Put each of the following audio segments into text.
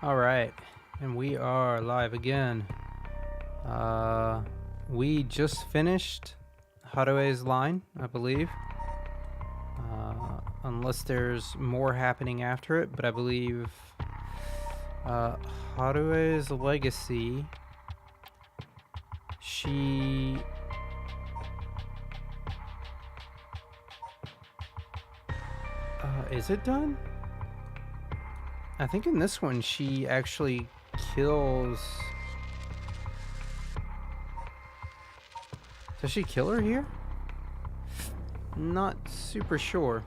Alright, and we are live again. We just finished Harue's line, I believe. Unless there's more happening after it, but I believe Harue's legacy, she... is it done? I think in this one she actually kills... Does she kill her here? Not super sure.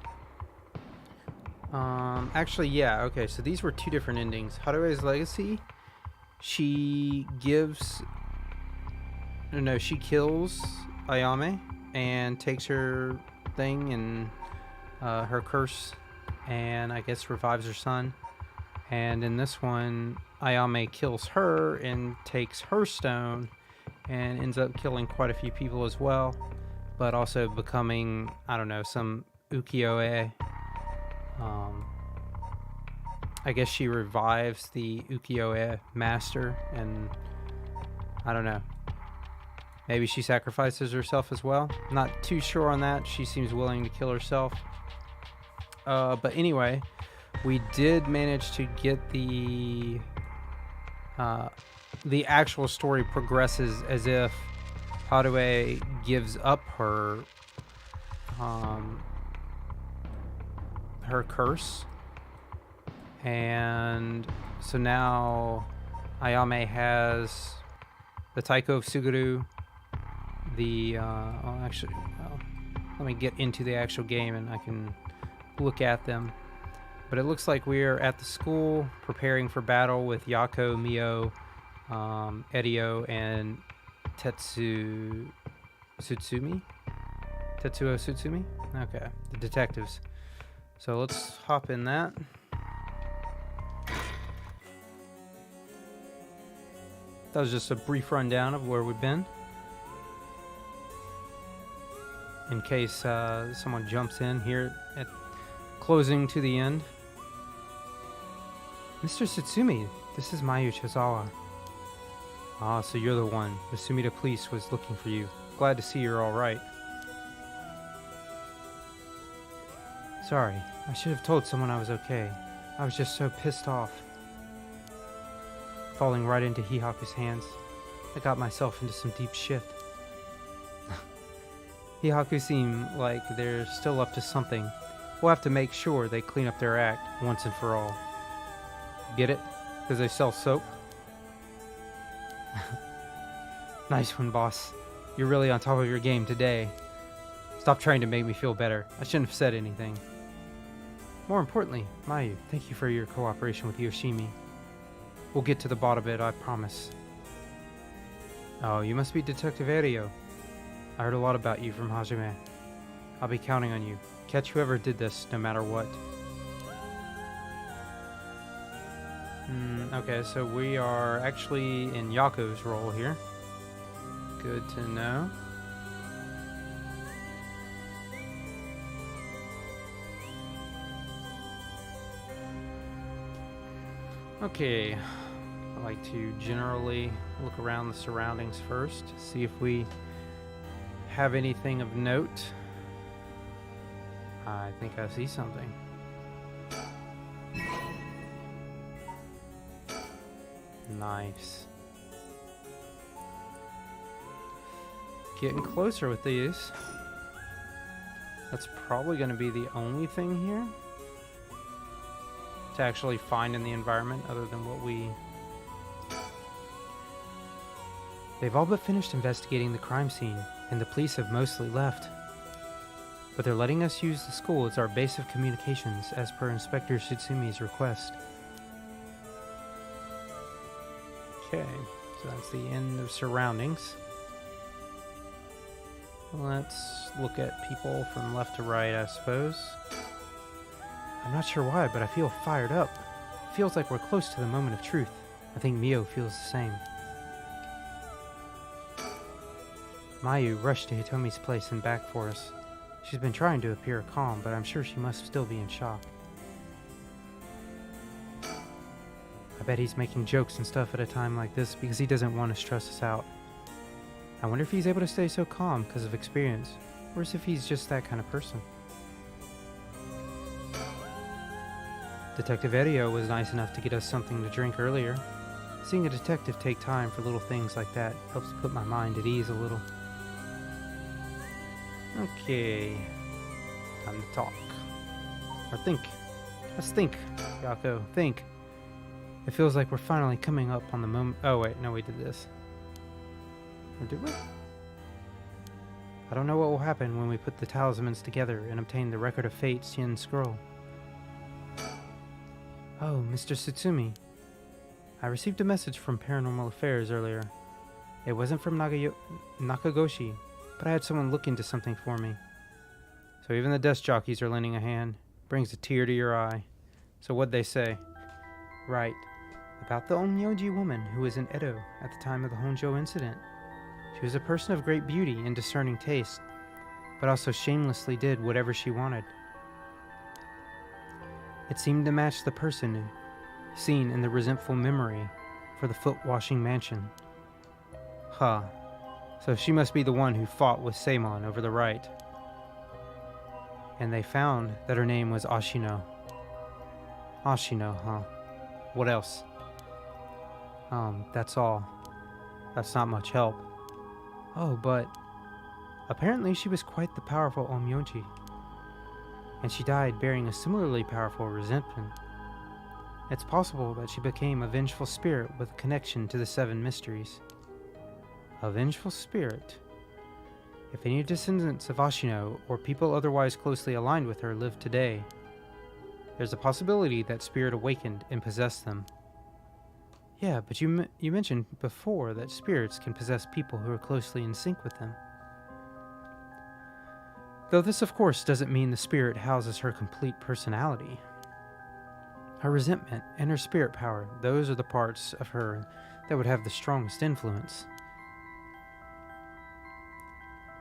Actually, yeah, okay, so these were two different endings. Harue's legacy, she gives... No, she kills Ayame and takes her thing and her curse, and I guess revives her son. And in this one, Ayame kills her and takes her stone and ends up killing quite a few people as well, but also becoming, I don't know, some ukiyo-e. I guess she revives the ukiyo-e master, and I don't know. Maybe she sacrifices herself as well. Not too sure on that. She seems willing to kill herself. But anyway, we did manage to get the actual story progresses as if Harue gives up her her curse, and so now Ayame has the Taiko of Suguru, let me get into the actual game and I can look at them. But it looks like we're at the school preparing for battle with Yako, Mio, Erio, and Tetsuo Tsutsumi? Okay, the detectives. So let's hop in that. That was just a brief rundown of where we've been, in case someone jumps in here at closing to the end. Mr. Tsutsumi, this is Mayu Chizawa. Ah, so you're the one. The Sumida police was looking for you. Glad to see you're alright. Sorry, I should have told someone I was okay. I was just so pissed off. Falling right into Hihaku's hands, I got myself into some deep shit. Hihaku seem like they're still up to something. We'll have to make sure they clean up their act once and for all. Get it? Because they sell soap? Nice one, boss. You're really on top of your game today. Stop trying to make me feel better. I shouldn't have said anything. More importantly, Mayu, thank you for your cooperation with Yoshimi. We'll get to the bottom of it, I promise. Oh, you must be Detective Erio. I heard a lot about you from Hajime. I'll be counting on you. Catch whoever did this, no matter what. Okay, so we are actually in Yako's role here. Good to know. Okay, I like to generally look around the surroundings first, see if we have anything of note. I think I see something. Nice. Getting closer with these. That's probably going to be the only thing here to actually find in the environment other than what we... They've all but finished investigating the crime scene, and the police have mostly left. But they're letting us use the school as our base of communications as per Inspector Tsutsumi request. Okay, so that's the end of surroundings. Let's look at people from left to right, I suppose. I'm not sure why, but I feel fired up. It feels like we're close to the moment of truth. I think Mio feels the same. Mayu rushed to Hitomi's place and back for us. She's been trying to appear calm, but I'm sure she must still be in shock. I bet he's making jokes and stuff at a time like this because he doesn't want to stress us out. I wonder if he's able to stay so calm because of experience, or if he's just that kind of person. Detective Erio was nice enough to get us something to drink earlier. Seeing a detective take time for little things like that helps put my mind at ease a little. Okay, time to talk. Or think. Let's think, Yako, think. It feels like we're finally coming up on the moment. Oh wait, no, we did this. Or did we? I don't know what will happen when we put the talismans together and obtain the Record of Fate Sien Scroll. Oh, Mr. Tsutsumi. I received a message from Paranormal Affairs earlier. It wasn't from Nakagoshi, but I had someone look into something for me. So even the desk jockeys are lending a hand. Brings a tear to your eye. So what'd they say? Right. About the Onmyoji woman who was in Edo at the time of the Honjo incident. She was a person of great beauty and discerning taste, but also shamelessly did whatever she wanted. It seemed to match the person seen in the resentful memory for the foot-washing mansion. Huh. So she must be the one who fought with Seimon over the right. And they found that her name was Ashino. Ashino, huh? What else? That's all. That's not much help. Oh, but apparently she was quite the powerful Onmyoji. And she died bearing a similarly powerful resentment. It's possible that she became a vengeful spirit with a connection to the Seven Mysteries. A vengeful spirit? If any descendants of Ashino, or people otherwise closely aligned with her, live today, there's a possibility that spirit awakened and possessed them. Yeah, but you mentioned before that spirits can possess people who are closely in sync with them. Though this of course doesn't mean the spirit houses her complete personality. Her resentment and her spirit power, those are the parts of her that would have the strongest influence.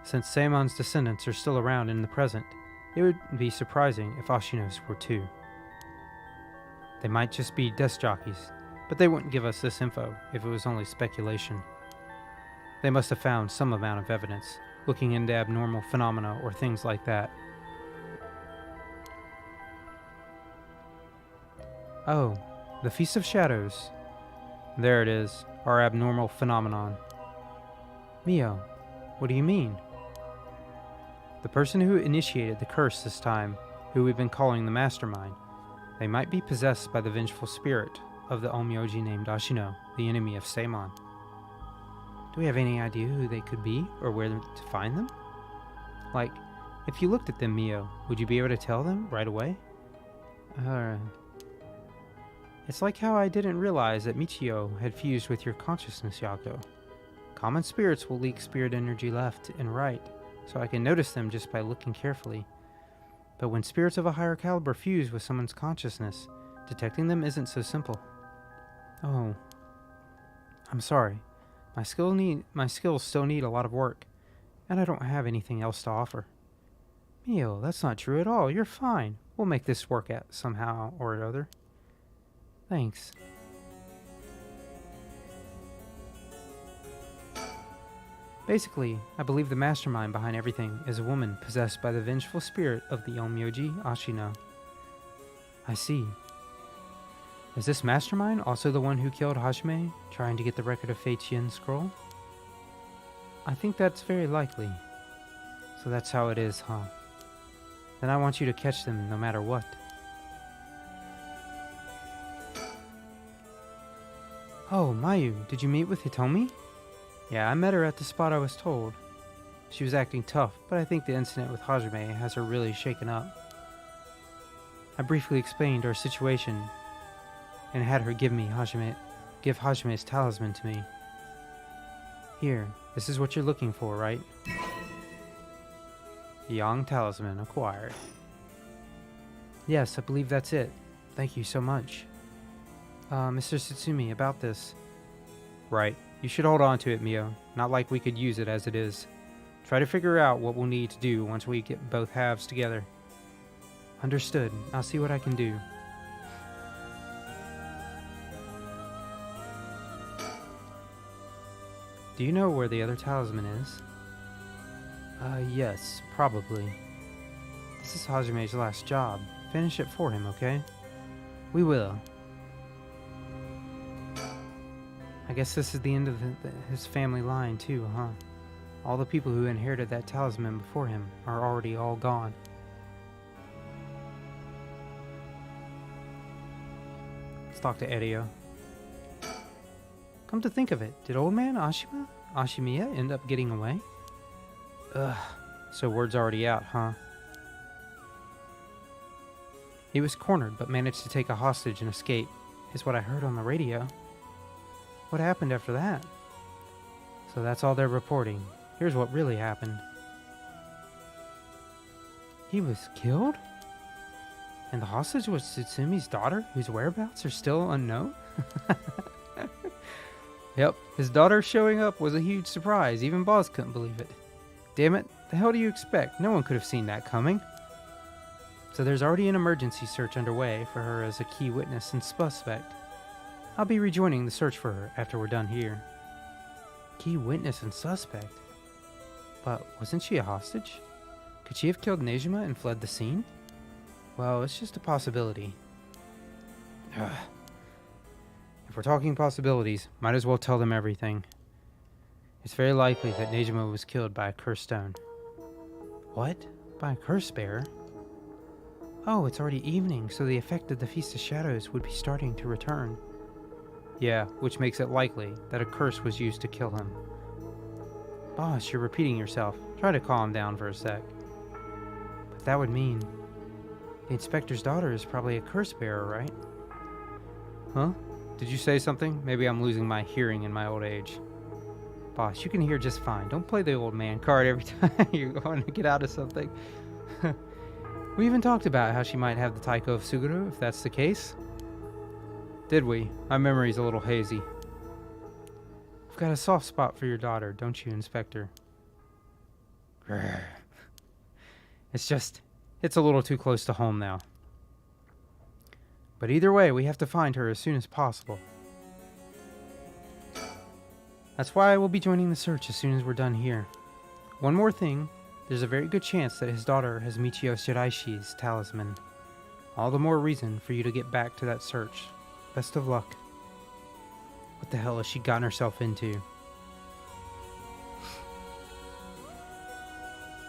Since Seimon's descendants are still around in the present, it would be surprising if Ashino's were too. They might just be desk jockeys, but they wouldn't give us this info if it was only speculation. They must have found some amount of evidence, looking into abnormal phenomena or things like that. Oh, the Feast of Shadows. There it is, our abnormal phenomenon. Mio, what do you mean? The person who initiated the curse this time, who we've been calling the Mastermind, they might be possessed by the vengeful spirit of the Onmyoji named Ashino, the enemy of Seimon. Do we have any idea who they could be, or where to find them? Like, if you looked at them, Mio, would you be able to tell them right away? It's like how I didn't realize that Michio had fused with your consciousness, Yako. Common spirits will leak spirit energy left and right, so I can notice them just by looking carefully. But when spirits of a higher caliber fuse with someone's consciousness, detecting them isn't so simple. Oh, I'm sorry. My skills still need a lot of work, and I don't have anything else to offer. Mio, that's not true at all. You're fine. We'll make this work out somehow or other. Thanks. Basically, I believe the mastermind behind everything is a woman possessed by the vengeful spirit of the Onmyoji Ashino. I see. Is this mastermind also the one who killed Hajime, trying to get the Record of Fate Sien Scroll? I think that's very likely. So that's how it is, huh? Then I want you to catch them no matter what. Oh, Mayu, did you meet with Hitomi? Yeah, I met her at the spot I was told. She was acting tough, but I think the incident with Hajime has her really shaken up. I briefly explained our situation and had her give Hajime's talisman to me. Here, this is what you're looking for, right? Young talisman acquired. Yes, I believe that's it. Thank you so much. Mr. Tsutsumi, about this. Right. You should hold on to it, Mio. Not like we could use it as it is. Try to figure out what we'll need to do once we get both halves together. Understood. I'll see what I can do. Do you know where the other talisman is? Yes, probably. This is Hajame's last job. Finish it for him, okay? We will. I guess this is the end of his family line too, huh? All the people who inherited that talisman before him are already all gone. Let's talk to Erio. Come to think of it, did old man Ashimiya end up getting away? Ugh, so word's already out, huh? He was cornered, but managed to take a hostage and escape, is what I heard on the radio. What happened after that? So that's all they're reporting. Here's what really happened. He was killed? And the hostage was Tsumi's daughter, whose whereabouts are still unknown? Yep, his daughter showing up was a huge surprise. Even Boz couldn't believe it. Damn it, the hell do you expect? No one could have seen that coming. So there's already an emergency search underway for her as a key witness and suspect. I'll be rejoining the search for her after we're done here. Key witness and suspect? But wasn't she a hostage? Could she have killed Nejima and fled the scene? Well, it's just a possibility. Ugh. If we're talking possibilities, might as well tell them everything. It's very likely that Nejima was killed by a cursed stone. What? By a curse bearer? Oh, it's already evening, so the effect of the Feast of Shadows would be starting to return. Yeah, which makes it likely that a curse was used to kill him. Boss, you're repeating yourself. Try to calm down for a sec. But that would mean the inspector's daughter is probably a curse bearer, right? Huh? Did you say something? Maybe I'm losing my hearing in my old age. Boss, you can hear just fine. Don't play the old man card every time you're going to get out of something. We even talked about how she might have the Taiko of Suguru, if that's the case. Did we? My memory's a little hazy. You've got a soft spot for your daughter, don't you, Inspector? It's a little too close to home now. But either way, we have to find her as soon as possible. That's why I will be joining the search as soon as we're done here. One more thing, there's a very good chance that his daughter has Michio Shiraishi's talisman. All the more reason for you to get back to that search. Best of luck. What the hell has she gotten herself into?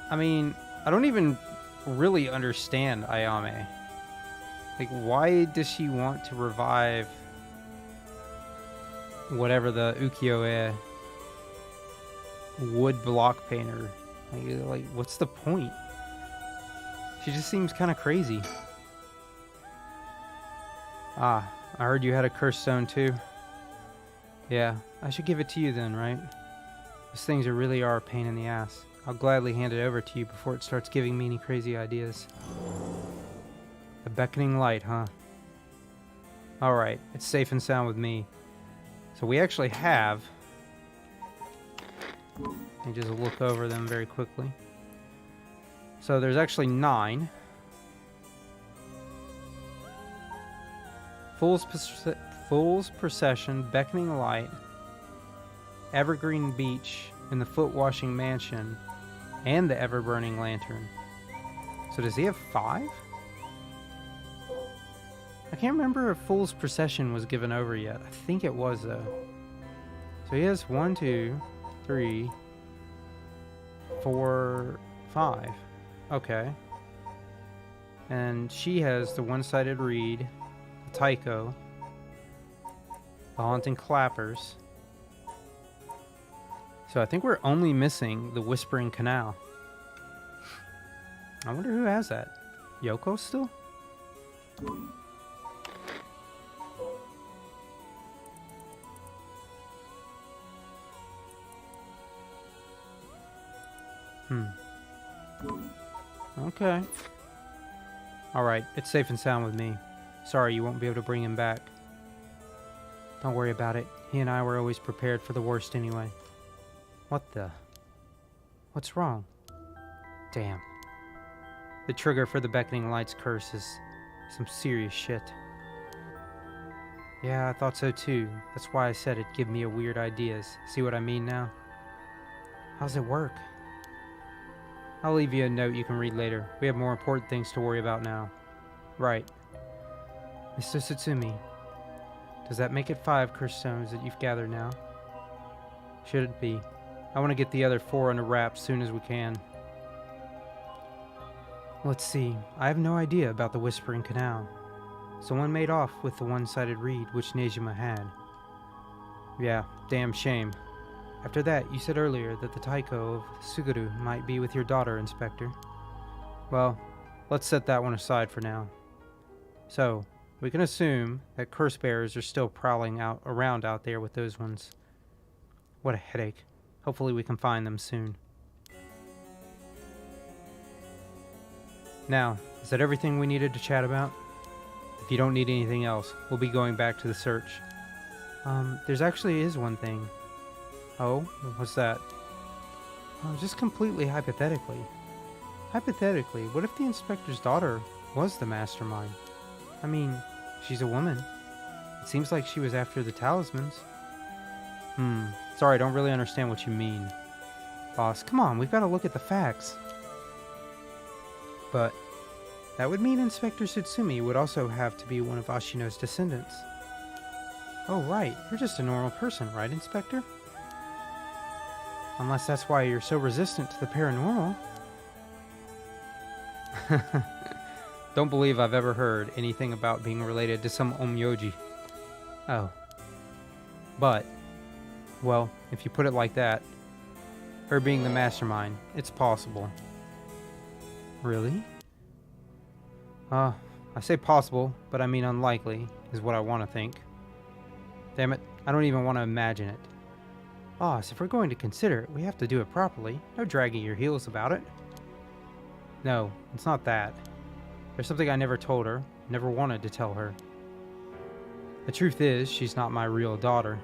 I mean, I don't even really understand Ayame. Like, why does she want to revive whatever the ukiyo-e wood block painter? Like, what's the point? She just seems kind of crazy. Ah, I heard you had a cursed stone too. Yeah, I should give it to you then, right? Those things really are a pain in the ass. I'll gladly hand it over to you before it starts giving me any crazy ideas. The beckoning light, huh? Alright, it's safe and sound with me. So we actually have... Let me just look over them very quickly. So there's actually 9. Fool's Procession, Beckoning Light, Evergreen Beach, and the Foot Washing Mansion, and the Ever-Burning Lantern. So does he have 5? I can't remember if Fool's Procession was given over yet. I think it was, though. So he has 1, 2, 3, 4, 5. Okay. And she has the One-Sided Reed, the Taiko, the Haunting Clappers. So I think we're only missing the Whispering Canal. I wonder who has that. Yoko still? Okay. Alright, it's safe and sound with me. Sorry you won't be able to bring him back. Don't worry about it. He and I were always prepared for the worst anyway. What the? What's wrong? Damn. The trigger for the Beckoning Light's curse is some serious shit. Yeah, I thought so too. That's why I said it'd give me a weird ideas. See what I mean now? How's it work? I'll leave you a note you can read later. We have more important things to worry about now. Right. Mr. Satsumi, does that make it 5 cursed stones that you've gathered now? Should it be? I want to get the other 4 under wraps soon as we can. Let's see. I have no idea about the Whispering Canal. Someone made off with the one-sided reed which Nejima had. Yeah, damn shame. After that, you said earlier that the taiko of Suguru might be with your daughter, Inspector. Well, let's set that one aside for now. So, we can assume that curse bearers are still prowling around out there with those ones. What a headache. Hopefully we can find them soon. Now, is that everything we needed to chat about? If you don't need anything else, we'll be going back to the search. There's actually is one thing. Oh, what's that? Oh, just completely hypothetically. Hypothetically, what if the inspector's daughter was the mastermind? I mean, she's a woman. It seems like she was after the talismans. Sorry, I don't really understand what you mean. Boss, come on, we've got to look at the facts. But that would mean Inspector Tsutsumi would also have to be one of Ashino's descendants. Oh, right. You're just a normal person, right, Inspector? Unless that's why you're so resistant to the paranormal. Don't believe I've ever heard anything about being related to some onmyoji. Oh. But, well, if you put it like that, her being the mastermind, it's possible. Really? I say possible, but I mean unlikely, is what I want to think. Damn it, I don't even want to imagine it. Boss, if we're going to consider it, we have to do it properly. No dragging your heels about it. No, it's not that. There's something I never told her, never wanted to tell her. The truth is, she's not my real daughter.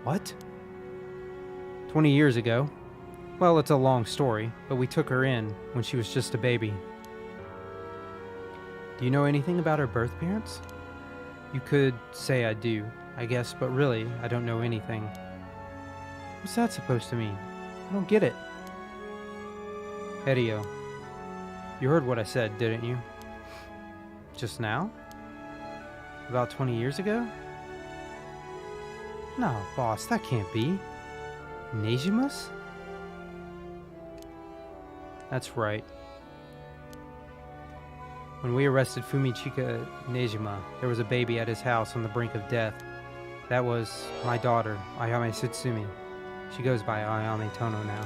What? 20 years ago. Well, it's a long story, but we took her in when she was just a baby. Do you know anything about her birth parents? You could say I do, I guess, but really, I don't know anything. What's that supposed to mean? I don't get it. Hideo, you heard what I said, didn't you? Just now? About 20 years ago? No, boss, that can't be. Nejima's? That's right. When we arrested Fumichika Nejima, there was a baby at his house on the brink of death. That was my daughter, Ayame Tsutsumi. She goes by Ayame Tono now.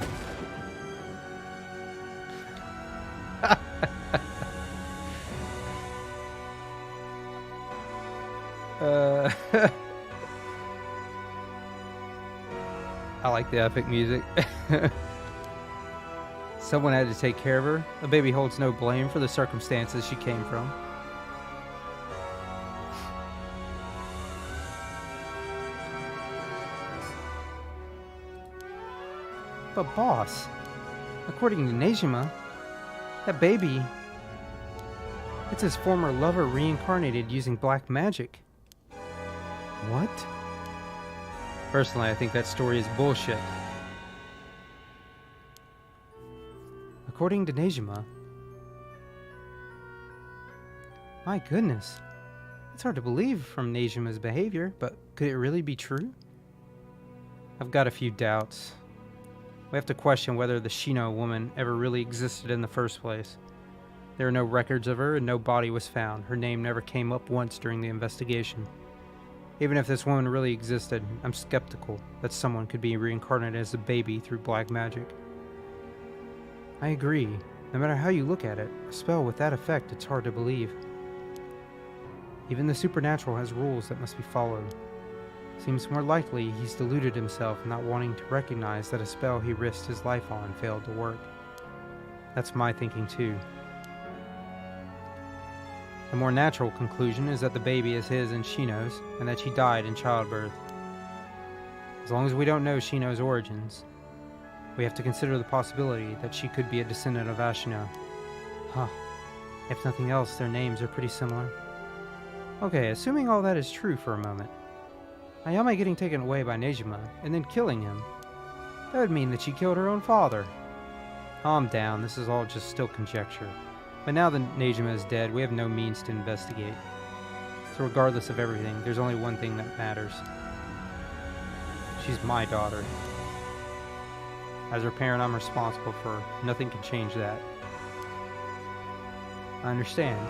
I like the epic music. Someone had to take care of her. The baby holds no blame for the circumstances she came from. But boss, according to Nejima, that baby, it's his former lover reincarnated using black magic. What? Personally, I think that story is bullshit. According to Nejima, my goodness, it's hard to believe from Nejima's behavior, but could it really be true? I've got a few doubts. We have to question whether the Shino woman ever really existed in the first place. There are no records of her and no body was found. Her name never came up once during the investigation. Even if this woman really existed, I'm skeptical that someone could be reincarnated as a baby through black magic. I agree. No matter how you look at it, a spell with that effect, it's hard to believe. Even the supernatural has rules that must be followed. Seems more likely he's deluded himself, not wanting to recognize that a spell he risked his life on failed to work. That's my thinking too. The more natural conclusion is that the baby is his and Shino's, and that she died in childbirth. As long as we don't know Shino's origins, we have to consider the possibility that she could be a descendant of Ashino. Huh. If nothing else, their names are pretty similar. Okay, assuming all that is true for a moment. Ayame getting taken away by Nejima and then killing him. That would mean that she killed her own father. Calm down, this is all just still conjecture. But now that Nejima is dead, we have no means to investigate. So regardless of everything, there's only one thing that matters. She's my daughter. As her parent, I'm responsible for her. Nothing can change that. I understand.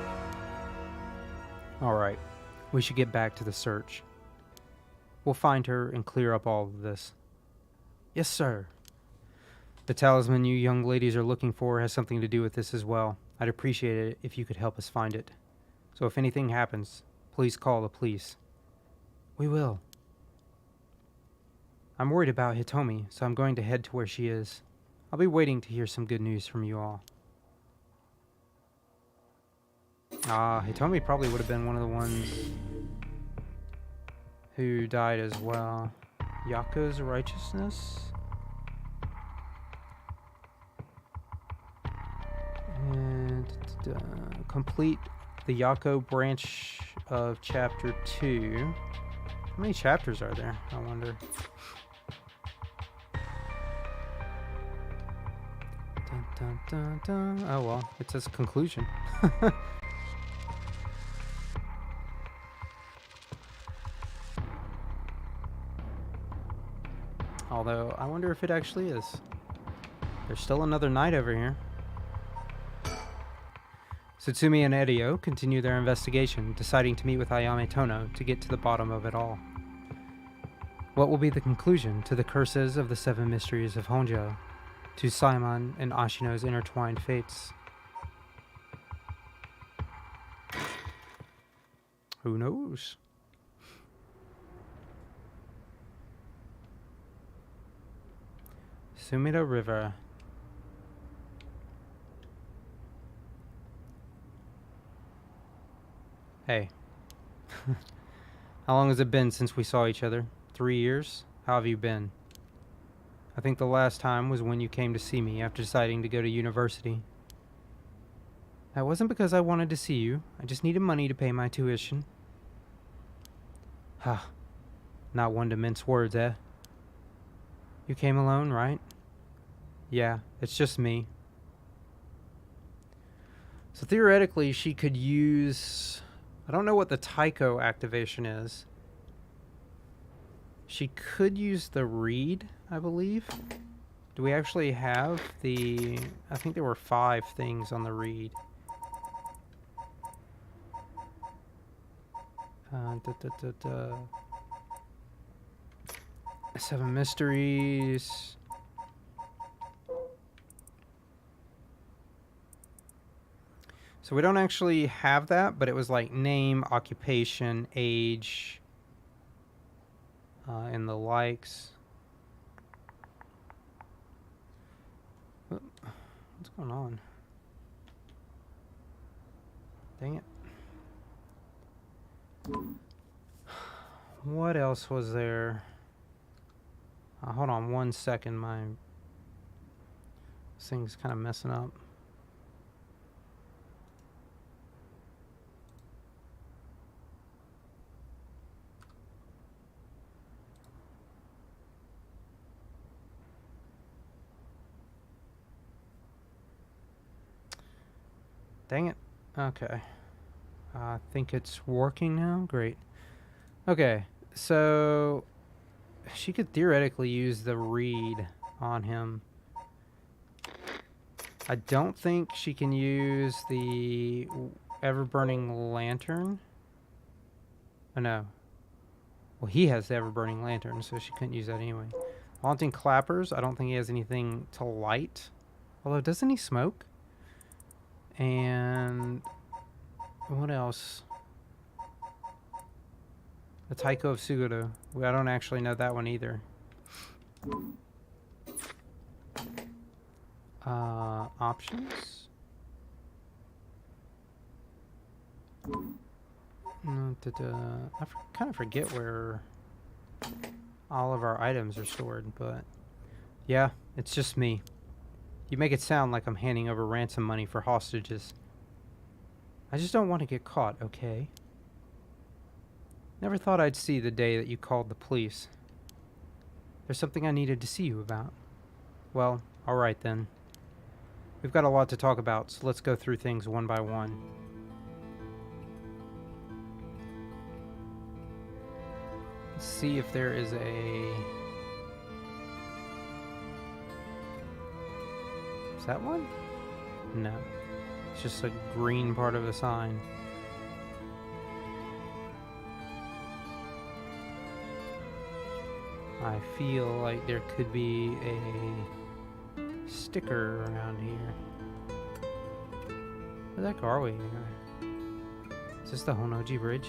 Alright, we should get back to the search. We'll find her and clear up all of this. Yes, sir. The talisman you young ladies are looking for has something to do with this as well. I'd appreciate it if you could help us find it. So if anything happens, please call the police. We will. I'm worried about Hitomi, so I'm going to head to where she is. I'll be waiting to hear some good news from you all. Hitomi probably would have been one of the ones who died as well. Yako's righteousness? And complete the Yako branch of chapter 2. How many chapters are there? I wonder. Dun, dun, dun, dun. Oh well, it says conclusion. Although, I wonder if it actually is. There's still another night over here. Tsutsumi and Erio continue their investigation, deciding to meet with Ayame Tono to get to the bottom of it all. What will be the conclusion to the curses of the 7 mysteries of Honjo, to Simon and Ashino's intertwined fates? Who knows? Sumida River. Hey. How long has it been since we saw each other? 3 years? How have you been? I think the last time was when you came to see me after deciding to go to university. That wasn't because I wanted to see you. I just needed money to pay my tuition. Ha. Not one to mince words, eh? You came alone, right? Yeah, it's just me. So theoretically, she could use... I don't know what the Taiko activation is. She could use the reed, I believe. Do we actually have the... I think there were 5 things on the reed. 7 mysteries. So we don't actually have that, but it was like name, occupation, age, and the likes. What's going on? Dang it. What else was there? Hold on 1 second. This thing's kind of messing up. Dang it. Okay. I think it's working now. Great. Okay. So she could theoretically use the reed on him. I don't think she can use the ever-burning lantern. Oh, no. Well, he has the ever-burning lantern, so she couldn't use that anyway. Haunting clappers. I don't think he has anything to light. Although, doesn't he smoke? And what else? The Taiko of Suguru. I don't actually know that one either. Options? I kind of forget where all of our items are stored, but yeah, it's just me. You make it sound like I'm handing over ransom money for hostages. I just don't want to get caught, okay? Never thought I'd see the day that you called the police. There's something I needed to see you about. Well, alright then. We've got a lot to talk about, so let's go through things one by one. Let's see if there is a... Is that one? No. It's just a green part of a sign. I feel like there could be a sticker around here. Where's that Harue? Is this the Honnoji Bridge?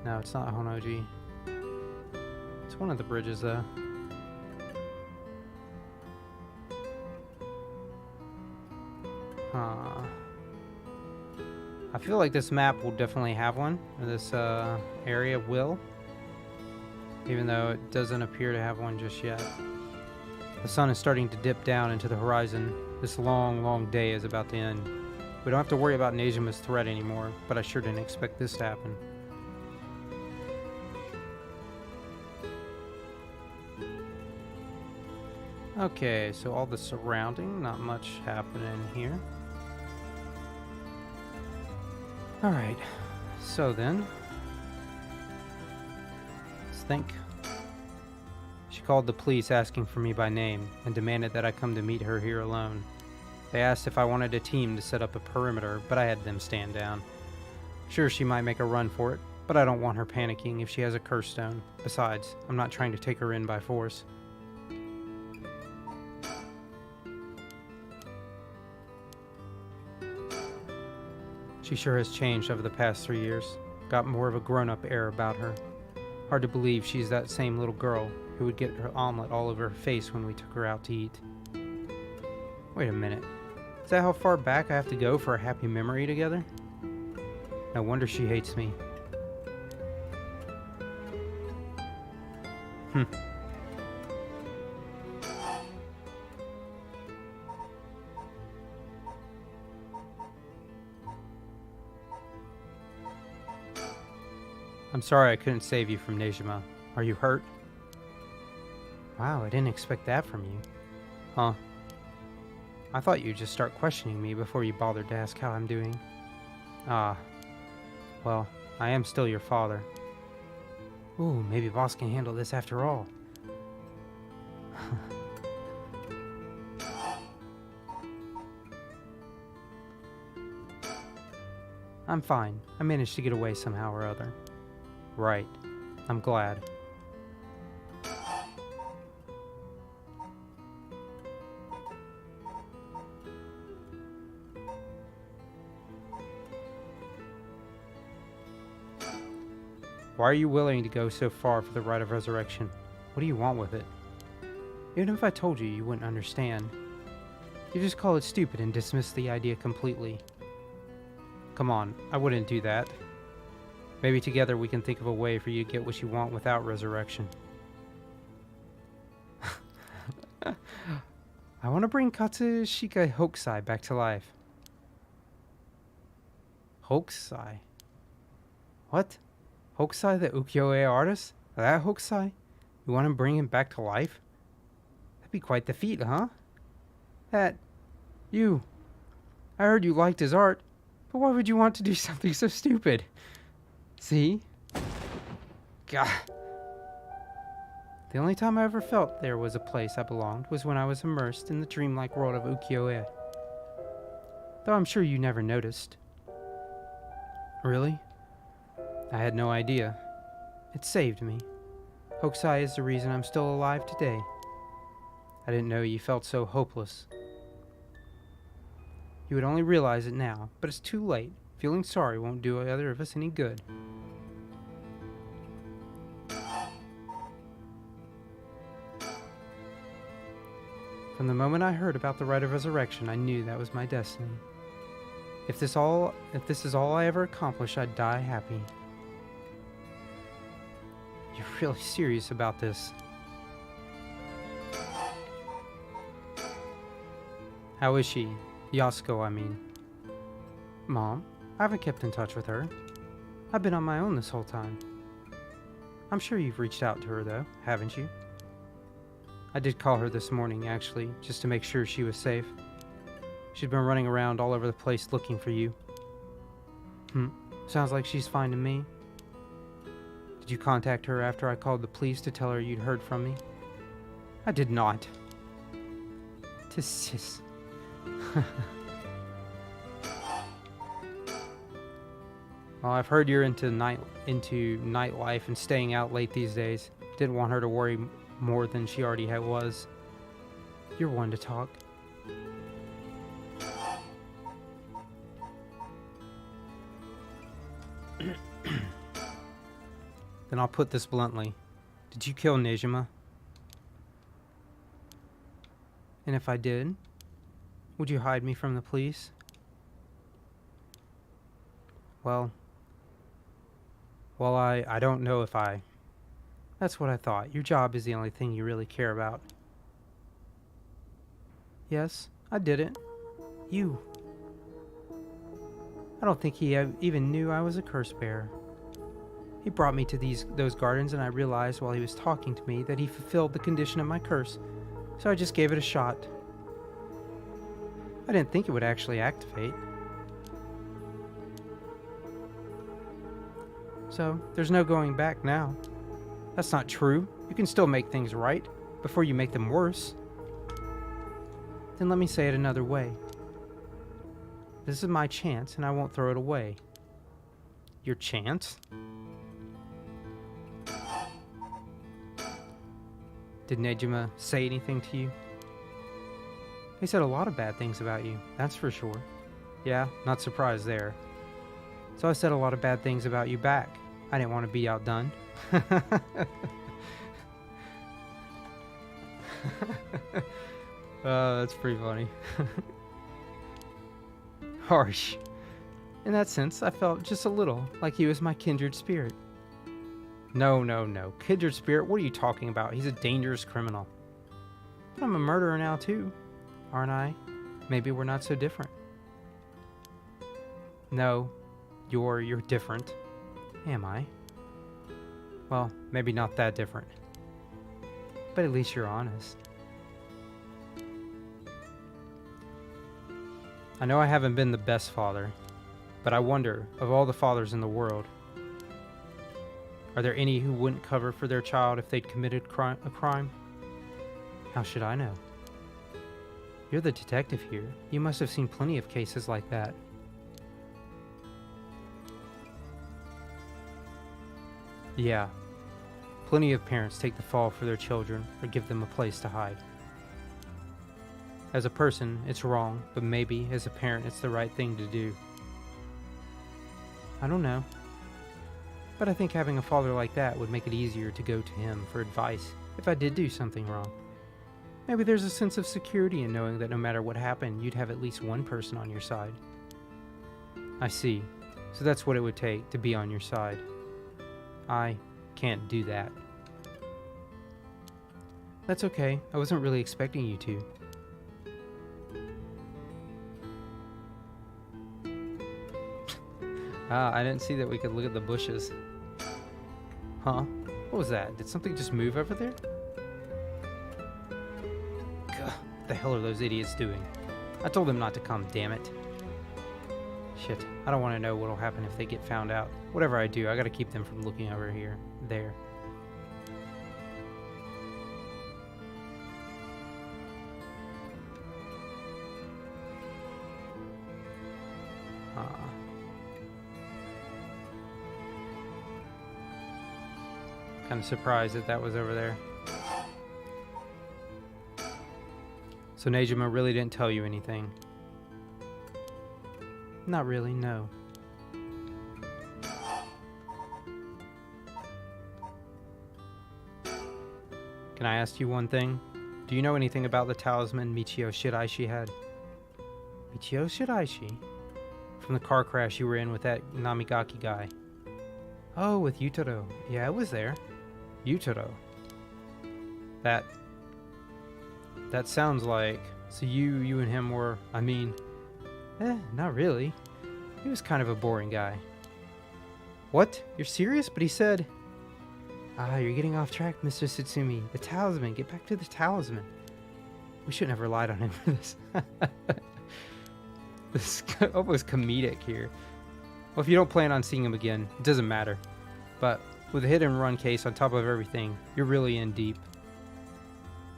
No, it's not Honnoji. It's one of the bridges, though. Huh. I feel like this map will definitely have one. Or this area will. Even though it doesn't appear to have one just yet. The sun is starting to dip down into the horizon. This long, long day is about to end. We don't have to worry about Nejima's threat anymore, but I sure didn't expect this to happen. Okay, so all the surrounding, not much happening here. Alright, so then... think. She called the police asking for me by name and demanded that I come to meet her here alone. They asked if I wanted a team to set up a perimeter, but I had them stand down. Sure, she might make a run for it, but I don't want her panicking if she has a curse stone. Besides, I'm not trying to take her in by force. She sure has changed over the past 3 years. Got more of a grown-up air about her. Hard to believe she's that same little girl who would get her omelet all over her face when we took her out to eat. Wait a minute. Is that how far back I have to go for a happy memory together? No wonder she hates me. I'm sorry I couldn't save you from Nejima. Are you hurt? Wow, I didn't expect that from you. Huh? I thought you'd just start questioning me before you bothered to ask how I'm doing. Ah. Well, I am still your father. Ooh, maybe boss can handle this after all. I'm fine. I managed to get away somehow or other. Right. I'm glad. Why are you willing to go so far for the rite of resurrection? What do you want with it? Even if I told you, you wouldn't understand. You just call it stupid and dismiss the idea completely. Come on, I wouldn't do that. Maybe together we can think of a way for you to get what you want without resurrection. I want to bring Katsushika Hokusai back to life. Hokusai? What? Hokusai the ukiyo-e artist? That Hokusai? You want to bring him back to life? That'd be quite the feat, huh? You. I heard you liked his art, but why would you want to do something so stupid? See? God. The only time I ever felt there was a place I belonged was when I was immersed in the dreamlike world of ukiyo-e. Though I'm sure you never noticed. Really? I had no idea. It saved me. Hokusai is the reason I'm still alive today. I didn't know you felt so hopeless. You would only realize it now, but it's too late. Feeling sorry won't do either of us any good. From the moment I heard about the rite of resurrection, I knew that was my destiny. If this is all I ever accomplish, I'd die happy. You're really serious about this. How is she? Yasuko, I mean. Mom, I haven't kept in touch with her. I've been on my own this whole time. I'm sure you've reached out to her, though, haven't you? I did call her this morning, actually, just to make sure she was safe. She'd been running around all over the place looking for you. Sounds like she's finding me. Did you contact her after I called the police to tell her you'd heard from me? I did not. Tis. Well, I've heard you're into nightlife and staying out late these days. Didn't want her to worry more than she already was. You're one to talk. Then I'll put this bluntly. Did you kill Nejima? And if I did, would you hide me from the police? Well, I don't know if I... That's what I thought. Your job is the only thing you really care about. Yes, I did it. You. I don't think he even knew I was a curse bearer. He brought me to those gardens, and I realized while he was talking to me that he fulfilled the condition of my curse, so I just gave it a shot. I didn't think it would actually activate. So, there's no going back now. That's not true. You can still make things right before you make them worse. Then let me say it another way. This is my chance, and I won't throw it away. Your chance? Did Nejima say anything to you? He said a lot of bad things about you, that's for sure. Yeah, not surprised there. So I said a lot of bad things about you back. I didn't want to be outdone. That's pretty funny. Harsh. In that sense, I felt just a little like he was my kindred spirit. No. Kindred spirit? What are you talking about? He's a dangerous criminal. But I'm a murderer now too, aren't I? Maybe we're not so different. No, you're different. Am I? Well, maybe not that different. But at least you're honest. I know I haven't been the best father, but I wonder, of all the fathers in the world, are there any who wouldn't cover for their child if they'd committed a crime? How should I know? You're the detective here. You must have seen plenty of cases like that. Yeah. Plenty of parents take the fall for their children or give them a place to hide. As a person, it's wrong, but maybe as a parent it's the right thing to do. I don't know. But I think having a father like that would make it easier to go to him for advice if I did do something wrong. Maybe there's a sense of security in knowing that no matter what happened, you'd have at least one person on your side. I see. So that's what it would take to be on your side. I can't do that. That's okay. I wasn't really expecting you to. I didn't see that we could look at the bushes. Huh? What was that? Did something just move over there? Gah, what the hell are those idiots doing? I told them not to come, damn it. Shit, I don't want to know what'll happen if they get found out. Whatever I do, I gotta keep them from looking over here. There. Kind of surprised that was over there. So Nejima really didn't tell you anything? Not really, no. Can I ask you one thing? Do you know anything about the talisman Michio Shiraishi had? Michio Shiraishi? From the car crash you were in with that Namigaki guy. Oh, with Yutaro. Yeah, it was there. Yutaro. That sounds like... So you and him were... I mean... not really. He was kind of a boring guy. What? You're serious? But he said... Ah, you're getting off track, Mr. Satsumi. The talisman. Get back to the talisman. We shouldn't have relied on him for this. This is almost comedic here. Well, if you don't plan on seeing him again, it doesn't matter. But with a hit and run case on top of everything, you're really in deep.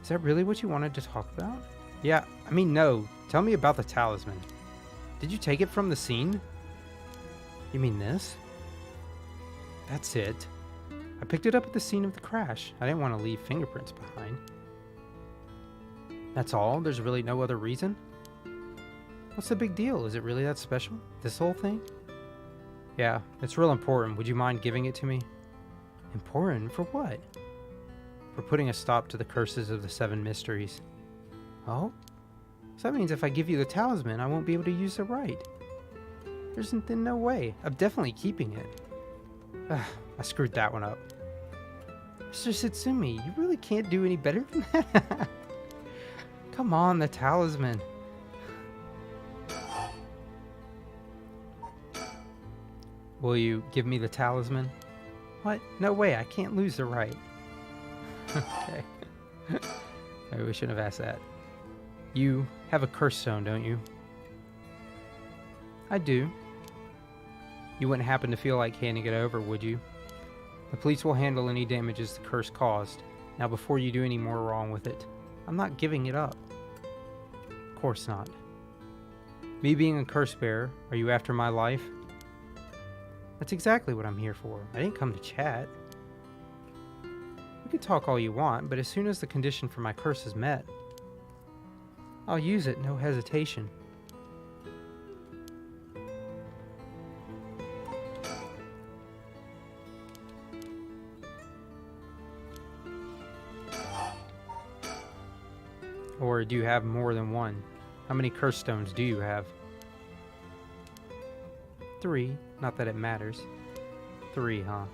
Is that really what you wanted to talk about? Yeah, I mean, no. Tell me about the talisman. Did you take it from the scene? You mean this? That's it. I picked it up at the scene of the crash. I didn't want to leave fingerprints behind. That's all? There's really no other reason? What's the big deal? Is it really that special? This whole thing? Yeah, it's real important. Would you mind giving it to me? Important? For what? For putting a stop to the curses of the 7 mysteries. Oh? So that means if I give you the talisman, I won't be able to use the right. There's no way. I'm definitely keeping it. I screwed that one up. Mr. Satsumi, you really can't do any better than that? Come on, the talisman. Will you give me the talisman? What? No way, I can't lose the right. Okay. Maybe we shouldn't have asked that. You have a curse stone, don't you? I do. You wouldn't happen to feel like handing it over, would you? The police will handle any damages the curse caused. Now before you do any more wrong with it, I'm not giving it up. Of course not. Me being a curse bearer, are you after my life? That's exactly what I'm here for. I didn't come to chat. We can talk all you want, but as soon as the condition for my curse is met, I'll use it, no hesitation. Or do you have more than one? How many curse stones do you have? 3. Not that it matters. 3, huh?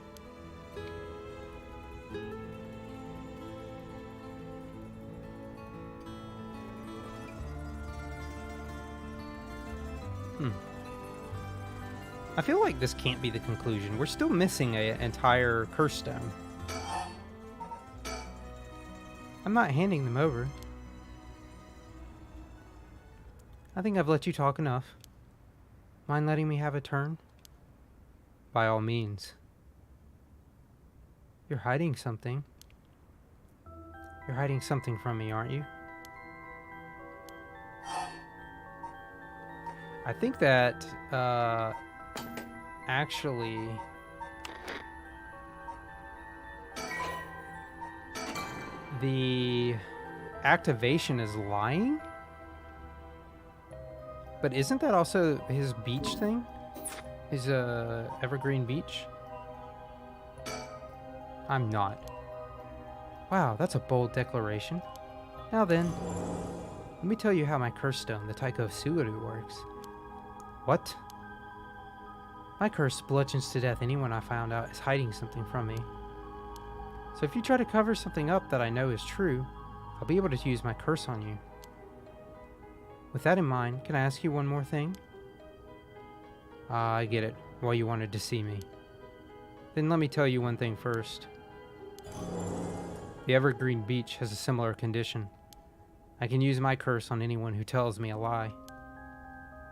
I feel like this can't be the conclusion. We're still missing an entire curse stone. I'm not handing them over. I think I've let you talk enough. Mind letting me have a turn? By all means. You're hiding something. You're hiding something from me, aren't you? I think that, actually... the activation is lying? But isn't that also his beach thing? His, evergreen beach? I'm not. Wow, that's a bold declaration. Now then, let me tell you how my curse stone, the Taiko Suiru, works. What? My curse bludgeons to death anyone I found out is hiding something from me. So if you try to cover something up that I know is true, I'll be able to use my curse on you. With that in mind, can I ask you one more thing? Ah, I get it. Why you wanted to see me. Then let me tell you one thing first. The Evergreen Beach has a similar condition. I can use my curse on anyone who tells me a lie.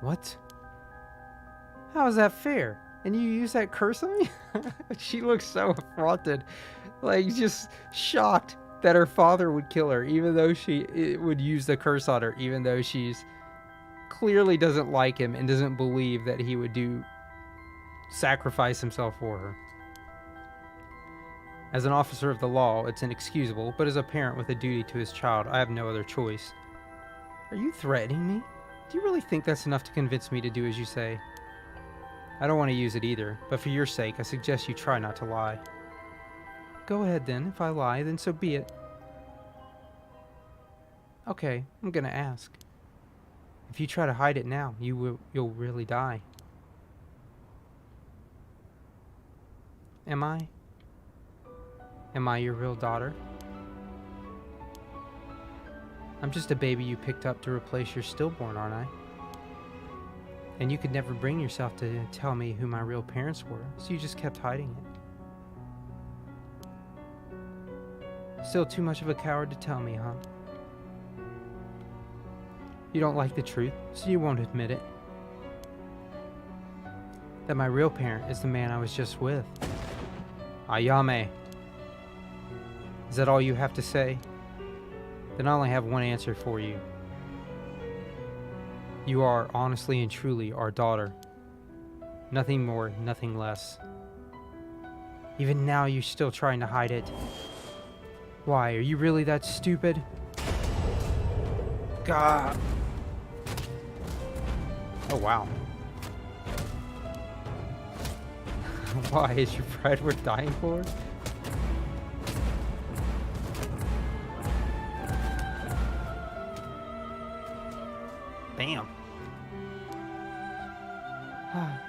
What? How is that fair? And you use that curse on me? She looks so affronted. Like, just shocked that her father would kill her, even though it would use the curse on her, even though she's clearly doesn't like him and doesn't believe that he would sacrifice himself for her. As an officer of the law, it's inexcusable, but as a parent with a duty to his child, I have no other choice. Are you threatening me? Do you really think that's enough to convince me to do as you say? I don't want to use it either, but for your sake, I suggest you try not to lie. Go ahead then. If I lie, then so be it. Okay, I'm gonna ask. If you try to hide it now, you'll really die. Am I? Am I your real daughter? I'm just a baby you picked up to replace your stillborn, aren't I? And you could never bring yourself to tell me who my real parents were, so you just kept hiding it. Still too much of a coward to tell me, huh? You don't like the truth, so you won't admit it. That my real parent is the man I was just with. Ayame. Is that all you have to say? Then I only have one answer for you. You are honestly and truly our daughter. Nothing more, nothing less. Even now you're still trying to hide it. Why, are you really that stupid? God. Oh wow. Why, is your pride worth dying for? Bam.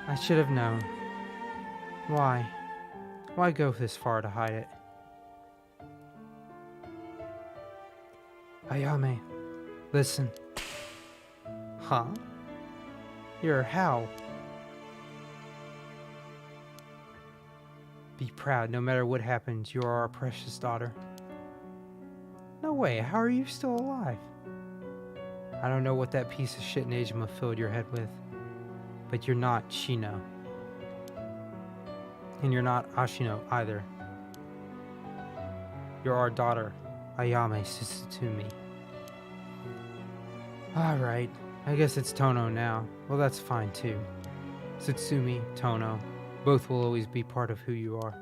I should have known. Why? Why go this far to hide it? Ayame, listen. Huh? You're how? Be proud, no matter what happens, you are our precious daughter. No way, how are you still alive? I don't know what that piece of shit Nejima filled your head with, but you're not Shino. And you're not Ashino either. You're our daughter, Ayame Sutsumi. Alright, I guess it's Tono now. Well, that's fine too. Sutsumi, Tono, both will always be part of who you are.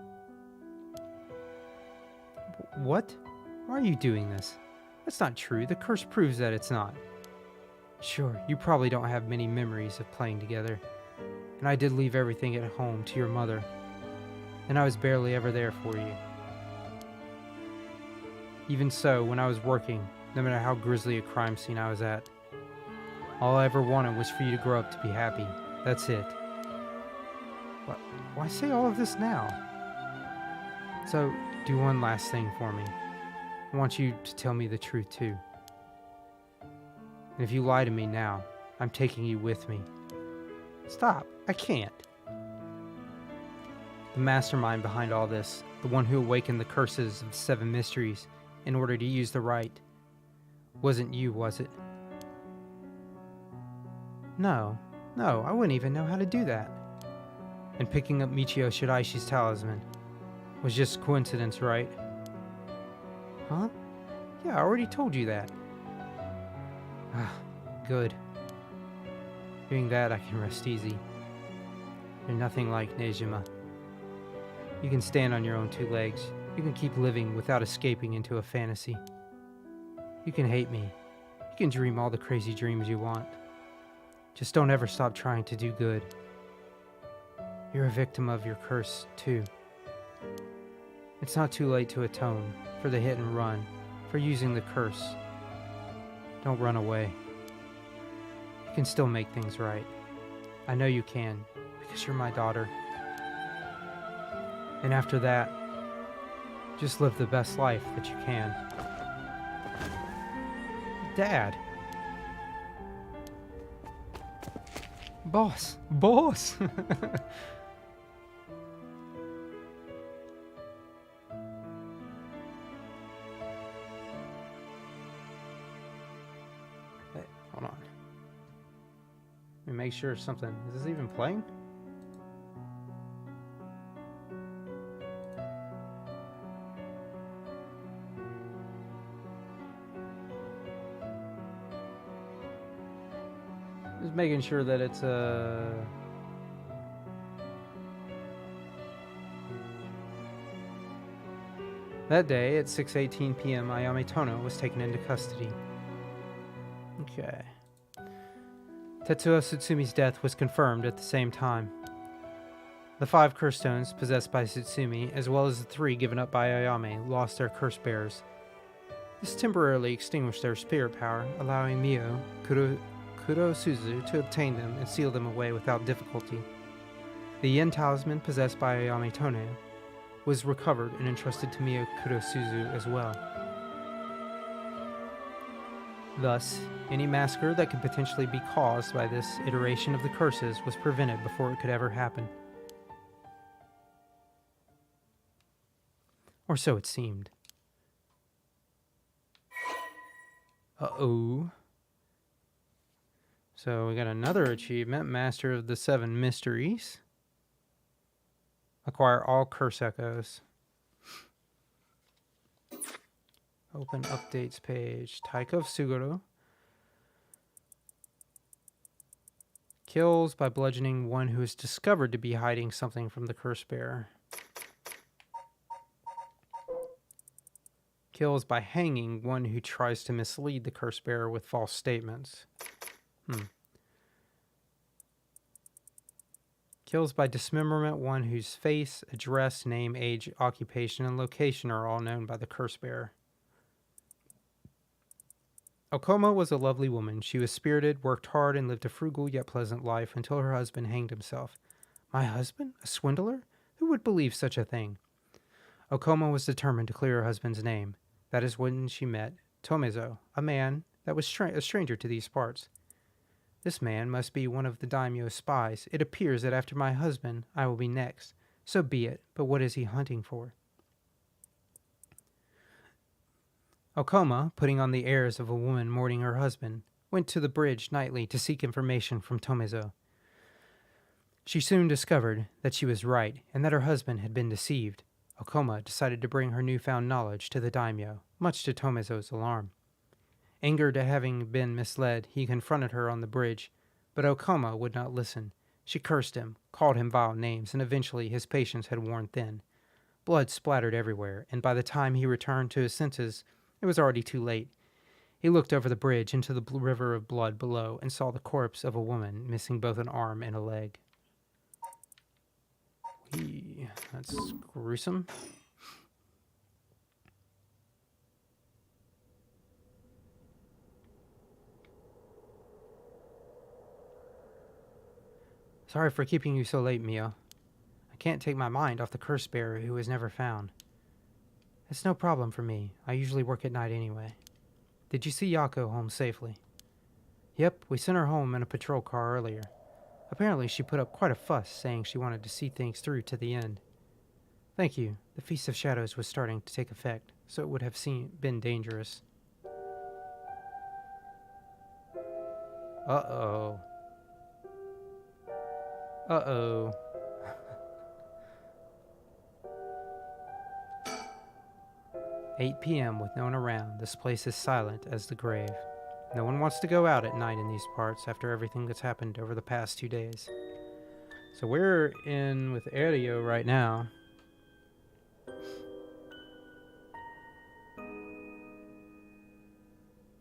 What? Why are you doing this? That's not true. The curse proves that it's not. Sure, you probably don't have many memories of playing together. And I did leave everything at home to your mother. And I was barely ever there for you. Even so, when I was working, no matter how grisly a crime scene I was at, all I ever wanted was for you to grow up to be happy. That's it. Why say all of this now? So, do one last thing for me. I want you to tell me the truth too. And if you lie to me now, I'm taking you with me. Stop, I can't. The mastermind behind all this, the one who awakened the curses of the 7 mysteries in order to use the right, wasn't you, was it? No, I wouldn't even know how to do that. And picking up Michio Shiraishi's talisman was just coincidence, right? Huh? Yeah, I already told you that. Ah, good. Hearing that, I can rest easy. You're nothing like Nejima. You can stand on your own 2 legs. You can keep living without escaping into a fantasy. You can hate me. You can dream all the crazy dreams you want. Just don't ever stop trying to do good. You're a victim of your curse, too. It's not too late to atone for the hit and run, for using the curse. Don't run away. You can still make things right. I know you can, because you're my daughter. And after that, just live the best life that you can. Dad! Boss! Boss! Hey, hold on. Let me make sure something... Is this even playing? Just making sure that it's That day at 6:18 p.m. Ayame Tono was taken into custody. Okay. Tetsuo Tsutsumi death was confirmed at the same time. The 5 curse stones possessed by Tsutsumi, as well as the 3 given up by Ayame, lost their curse bearers. This temporarily extinguished their spirit power, allowing Mio Kurosuzu to obtain them and seal them away without difficulty. The Yen talisman possessed by Ayame Tono was recovered and entrusted to Mio Kurosuzu as well. Thus, any massacre that could potentially be caused by this iteration of the curses was prevented before it could ever happen. Or so it seemed. Uh-oh. So we got another achievement, Master of the 7 Mysteries. Acquire all curse echoes. Open updates page. Taika of Suguro. Kills by bludgeoning one who is discovered to be hiding something from the curse bearer. Kills by hanging one who tries to mislead the curse bearer with false statements. Kills by dismemberment one whose face, address, name, age, occupation, and location are all known by the curse bearer. Okoma was a lovely woman. She was spirited, worked hard, and lived a frugal yet pleasant life until her husband hanged himself. My husband? A swindler? Who would believe such a thing? Okoma was determined to clear her husband's name. That is when she met Tomezo, a man that was a stranger to these parts. This man must be one of the daimyo's spies. It appears that after my husband, I will be next. So be it, but what is he hunting for? Okoma, putting on the airs of a woman mourning her husband, went to the bridge nightly to seek information from Tomezo. She soon discovered that she was right and that her husband had been deceived. Okoma decided to bring her newfound knowledge to the daimyo, much to Tomezo's alarm. Angered at having been misled, he confronted her on the bridge, but Okoma would not listen. She cursed him, called him vile names, and eventually his patience had worn thin. Blood splattered everywhere, and by the time he returned to his senses, it was already too late. He looked over the bridge into the river of blood below and saw the corpse of a woman missing both an arm and a leg. That's gruesome. Sorry for keeping you so late, Mio. I can't take my mind off the curse bearer who was never found. It's no problem for me. I usually work at night anyway. Did you see Yako home safely? Yep, we sent her home in a patrol car earlier. Apparently she put up quite a fuss, saying she wanted to see things through to the end. Thank you. The Feast of Shadows was starting to take effect, so it would have been dangerous. Uh-oh. Uh-oh. 8 p.m. with no one around. This place is silent as the grave. No one wants to go out at night in these parts after everything that's happened over the past 2 days. So we're in with Ario right now.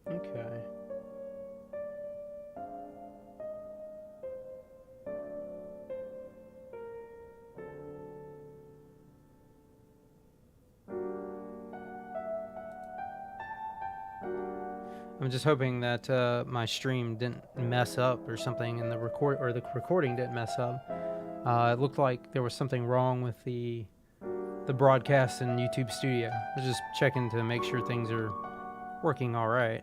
Okay. I'm just hoping that my stream didn't mess up or something, and the recording didn't mess up. It looked like there was something wrong with the broadcast in YouTube Studio. I was just checking to make sure things are working all right.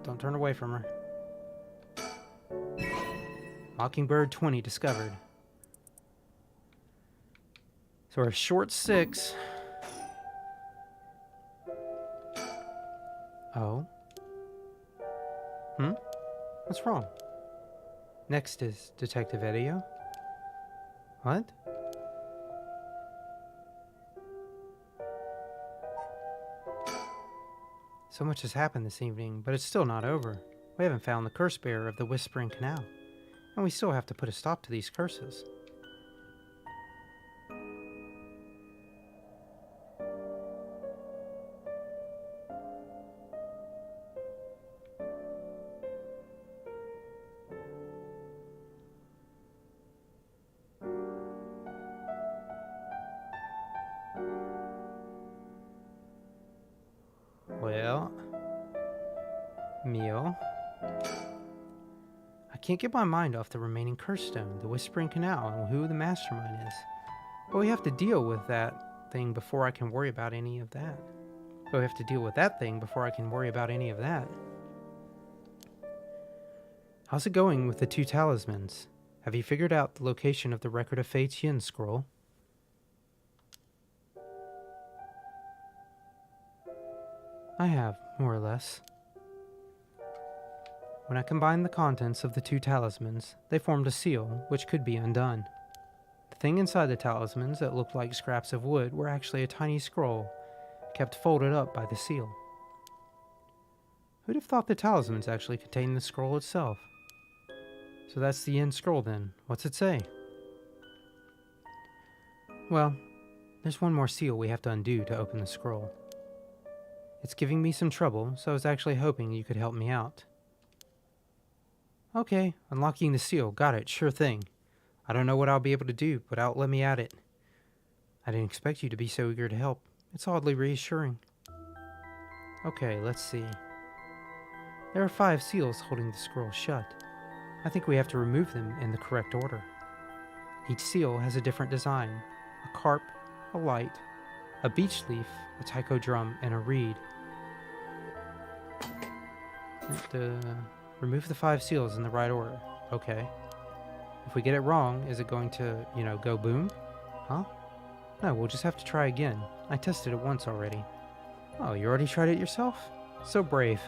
Don't turn away from her. Mockingbird 20 discovered. So we're short 6. Oh. What's wrong? Next is Detective Edio. What? So much has happened this evening, but it's still not over. We haven't found the curse bearer of the Whispering Canal, and we still have to put a stop to these curses. Well, Mio, I can't get my mind off the remaining curse stone, the Whispering Canal, and who the mastermind is. But we have to deal with that thing before I can worry about any of that. So I have to deal with that thing before I can worry about any of that. How's it going with the 2 talismans? Have you figured out the location of the Record of Fate's Yin scroll? I have, more or less. When I combined the contents of the 2 talismans, they formed a seal, which could be undone. The thing inside the talismans that looked like scraps of wood were actually a tiny scroll, kept folded up by the seal. Who'd have thought the talismans actually contained the scroll itself? So that's the Yin scroll then. What's it say? Well, there's one more seal we have to undo to open the scroll. It's giving me some trouble, so I was actually hoping you could help me out. Okay, unlocking the seal. Got it, sure thing. I don't know what I'll be able to do, but let me at it. I didn't expect you to be so eager to help. It's oddly reassuring. Okay, let's see. There are 5 seals holding the scroll shut. I think we have to remove them in the correct order. Each seal has a different design. A carp, a light, a beech leaf, a taiko drum, and a reed. Remove the 5 seals in the right order. Okay. If we get it wrong, is it going to, go boom? Huh? No, we'll just have to try again. I tested it once already. Oh, you already tried it yourself? So brave.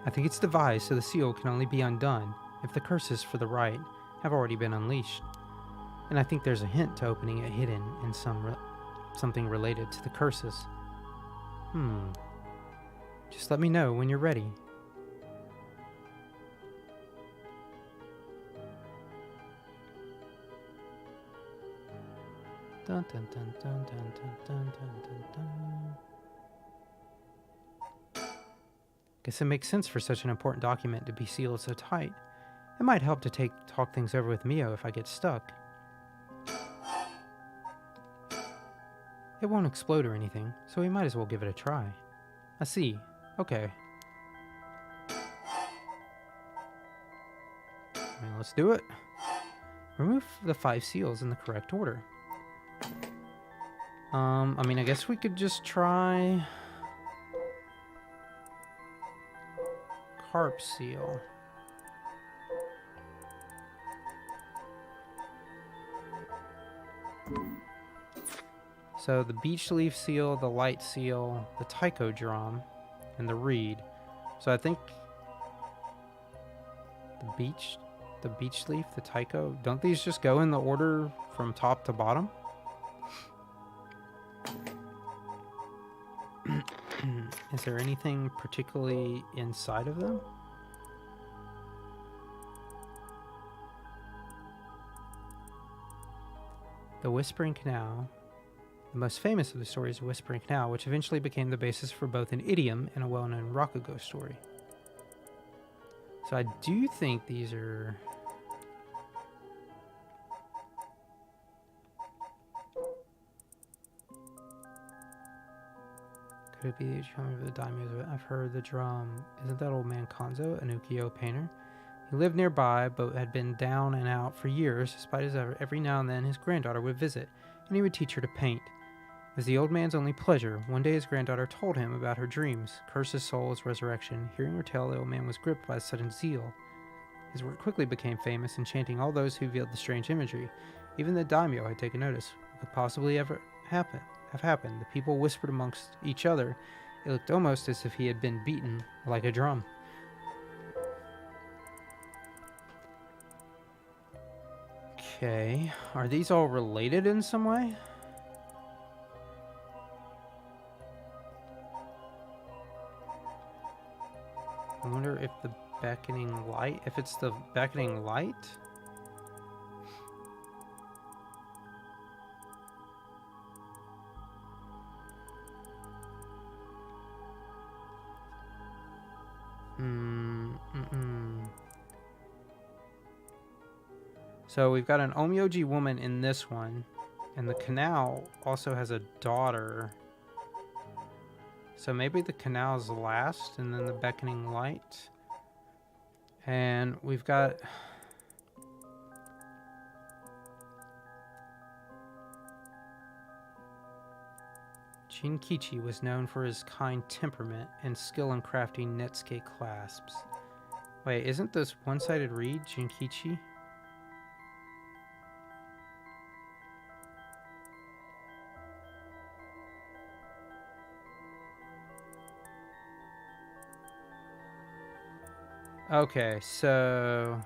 I think it's devised so the seal can only be undone if the curses for the right have already been unleashed. And I think there's a hint to opening it hidden in something related to the curses. Just let me know when you're ready. Dun, dun, dun, dun, dun, dun, dun, dun, dun. Guess it makes sense for such an important document to be sealed so tight. It might help to talk things over with Mio if I get stuck. It won't explode or anything, so we might as well give it a try. I see. Okay. Let's do it. Remove the 5 seals in the correct order. I guess we could just try carp seal. So the beech leaf seal, the light seal, the taiko drum, and the reed. So I think the beech leaf, the taiko, don't these just go in the order from top to bottom? Is there anything particularly inside of them? The Whispering Canal. The most famous of the stories of Whispering Canal, which eventually became the basis for both an idiom and a well-known Rakugo story. So I do think these are... Could it be the drumming of the daimyo? I've heard the drum. Isn't that old man Kanzo, an ukiyo painter? He lived nearby, but had been down and out for years, despite his effort. Every now and then his granddaughter would visit, and he would teach her to paint. As the old man's only pleasure, one day his granddaughter told him about her dreams, cursed his soul as resurrection. Hearing her tale, the old man was gripped by sudden zeal. His work quickly became famous, enchanting all those who viewed the strange imagery. Even the daimyo had taken notice. What could possibly have happened? The people whispered amongst each other. It looked almost as if he had been beaten like a drum. Okay, are these all related in some way? I wonder if the beckoning light, if it's the beckoning light? So we've got an Onmyoji woman in this one, and the canal also has a daughter. So maybe the canal's last, and then the beckoning light. And we've got... Jinkichi was known for his kind temperament and skill in crafting netsuke clasps. Wait, isn't this one-sided reed Jinkichi? Okay, so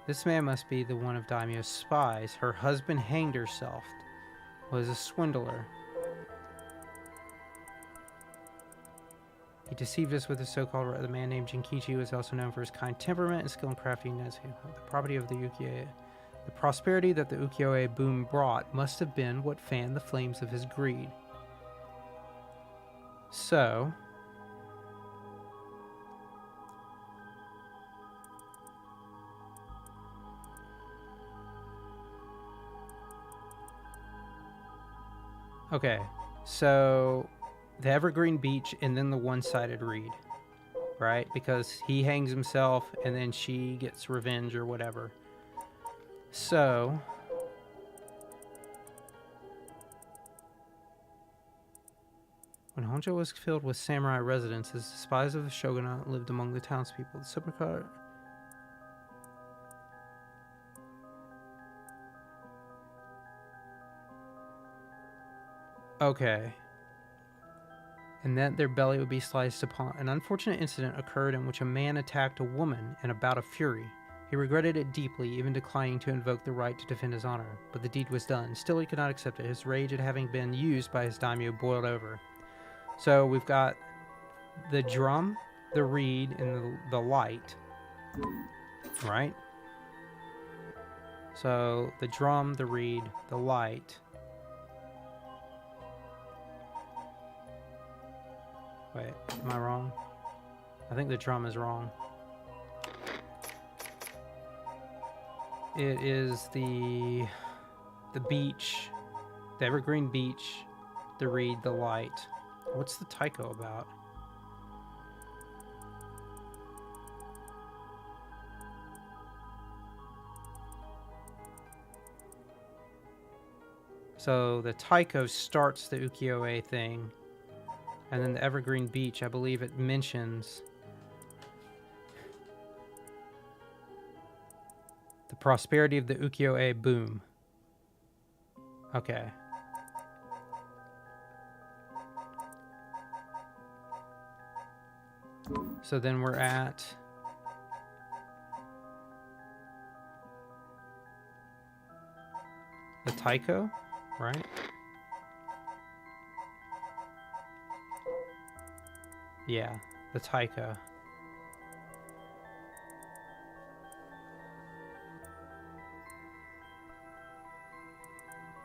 this man must be the one of Daimyo's spies. Her husband hanged herself. Was a swindler. He deceived us with a so-called the man named Jinkichi was also known for his kind temperament and skill in crafting netsuke. The property of the ukiyo-e. The prosperity that the ukiyo-e boom brought must have been what fanned the flames of his greed. So, okay, so the evergreen beech and then the one-sided reed, right? Because he hangs himself and then she gets revenge or whatever. So, when Honjo was filled with samurai residences, the spies of the shogunate lived among the townspeople. The supercar. Okay. And that their belly would be sliced upon. An unfortunate incident occurred in which a man attacked a woman in a bout of fury. He regretted it deeply, even declining to invoke the right to defend his honor. But the deed was done. Still, he could not accept it. His rage at having been used by his daimyo boiled over. So we've got the drum, the reed, and the light. Right? So the drum, the reed, the light. Wait, am I wrong? I think the drum is wrong. It is the beach, the evergreen beach, the reed, the light. What's the taiko about? So the taiko starts the ukiyo-e thing. And then the evergreen beech, I believe it mentions the prosperity of the ukiyo-e boom. Okay. So then we're at the taiko, right? Yeah, the taiko.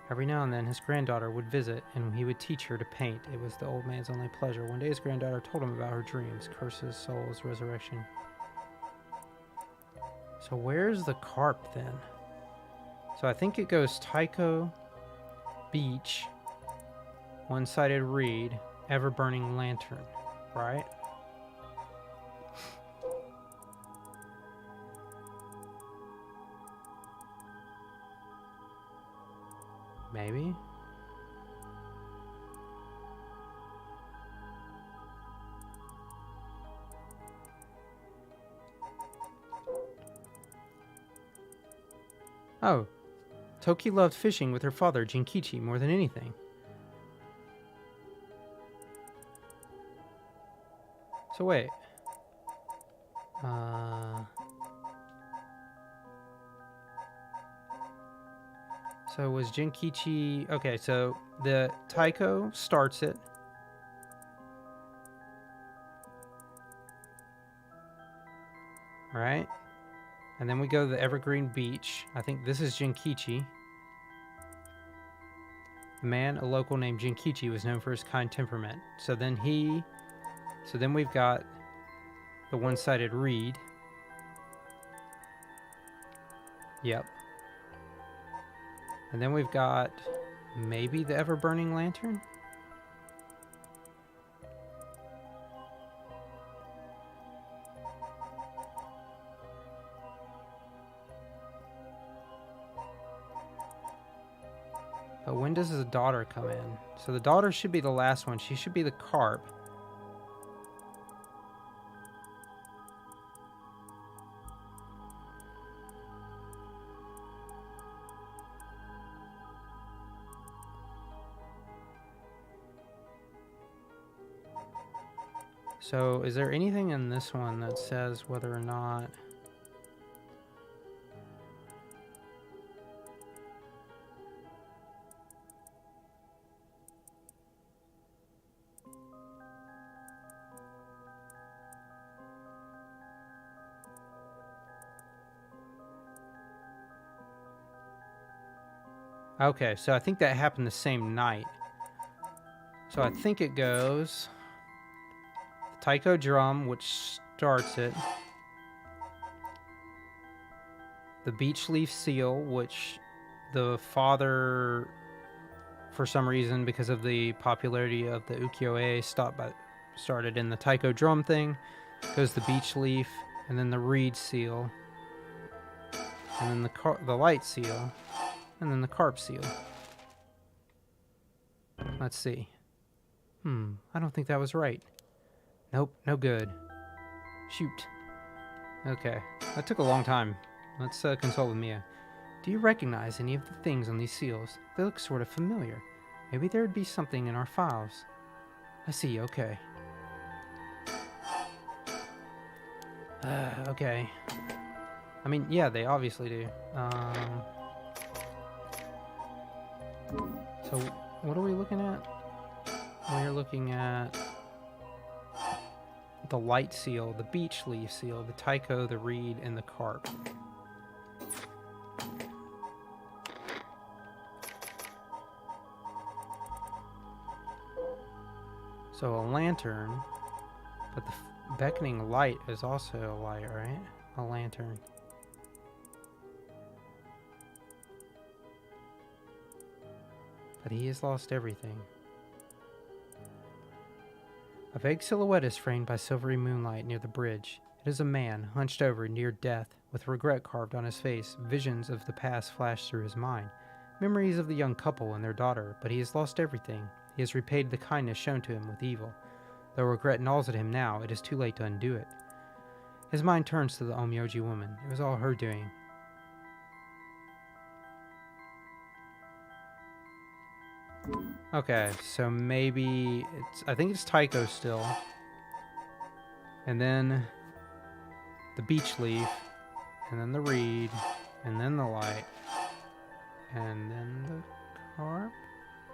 Every now and then his granddaughter would visit and he would teach her to paint. It was the old man's only pleasure. One day his granddaughter told him about her dreams, curses, souls, resurrection. So where's the carp then? So I think it goes taiko, beech, one-sided reed, ever-burning lantern. Right? Maybe? Oh. Toki loved fishing with her father, Jinkichi, more than anything. So wait. So was Jinkichi... Okay, so the taiko starts it. Right? And then we go to the evergreen beech. I think this is Jinkichi. The man, a local named Jinkichi, was known for his kind temperament. So then we've got the one-sided reed. Yep. And then we've got maybe the ever-burning lantern? But when does the daughter come in? So the daughter should be the last one. She should be the carp. So is there anything in this one that says whether or not... Okay, so I think that happened the same night. So I think it goes... the taiko drum, which starts it. The beech leaf seal, which the father, for some reason, because of the popularity of the ukiyo-e, started in the taiko drum thing. Goes the beech leaf, and then the reed seal. And then the light seal. And then the carp seal. Let's see. I don't think that was right. Nope, no good. Shoot. Okay, that took a long time. Let's consult with Mia. Do you recognize any of the things on these seals? They look sort of familiar. Maybe there'd be something in our files. I see, okay. Okay. I mean, yeah, they obviously do. So, what are we looking at? We're looking at the light seal, the beech leaf seal, the taiko, the reed, and the carp. So a lantern, but the beckoning light is also a light, right? A lantern. But he has lost everything. A vague silhouette is framed by silvery moonlight near the bridge. It is a man, hunched over near death, with regret carved on his face. Visions of the past flash through his mind. Memories of the young couple and their daughter, but he has lost everything. He has repaid the kindness shown to him with evil. Though regret gnaws at him now, it is too late to undo it. His mind turns to the Omyoji woman. It was all her doing. Okay, so maybe it's... I think it's taiko still. And then the beech leaf. And then the reed. And then the light. And then the carp?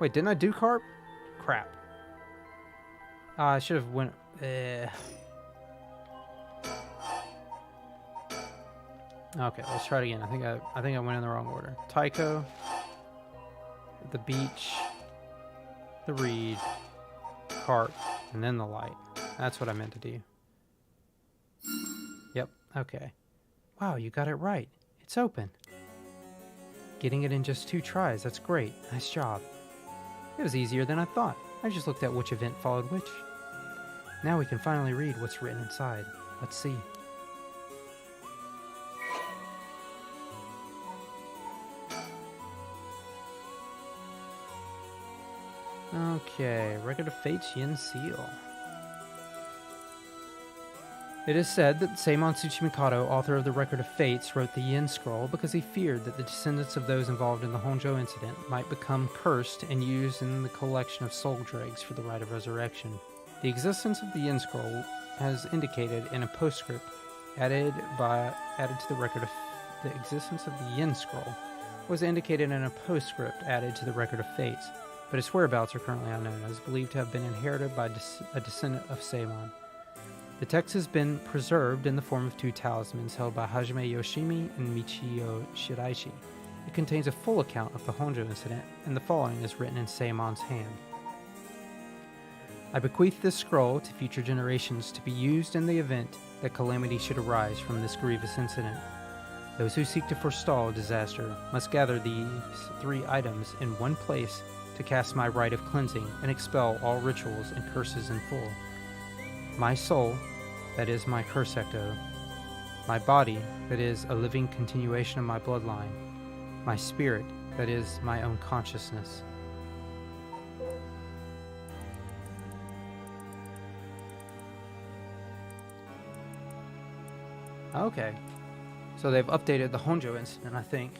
Wait, didn't I do carp? Crap. I should have went... Okay, let's try it again. I think I went in the wrong order. Taiko, the beech, the reed, carp, and then the light. That's what I meant to do. Yep, okay. Wow, you got it right. It's open. Getting it in just 2 tries, that's great. Nice job. It was easier than I thought. I just looked at which event followed which. Now we can finally read what's written inside. Let's see. Okay, Record of Fate's Yin Seal. It is said that Seimon Tsuchimikado, author of the Record of Fates, wrote the Yin Scroll because he feared that the descendants of those involved in the Honjo incident might become cursed and used in the collection of soul dregs for the rite of resurrection. The existence of the Yin Scroll has indicated in a postscript added to the record of the existence of the Yin Scroll was indicated in a postscript added to the Record of Fates, but its whereabouts are currently unknown. It is believed to have been inherited by a descendant of Seimon. The text has been preserved in the form of 2 talismans held by Hajime Yoshimi and Michiyo Shiraishi. It contains a full account of the Honjo incident, and the following is written in Seimon's hand. I bequeath this scroll to future generations to be used in the event that calamity should arise from this grievous incident. Those who seek to forestall disaster must gather these 3 items in one place to cast my rite of cleansing and expel all rituals and curses in full. My soul, that is my curse echo. My body, that is a living continuation of my bloodline. My spirit, that is, my own consciousness. Okay, so they've updated the Honjo incident, I think.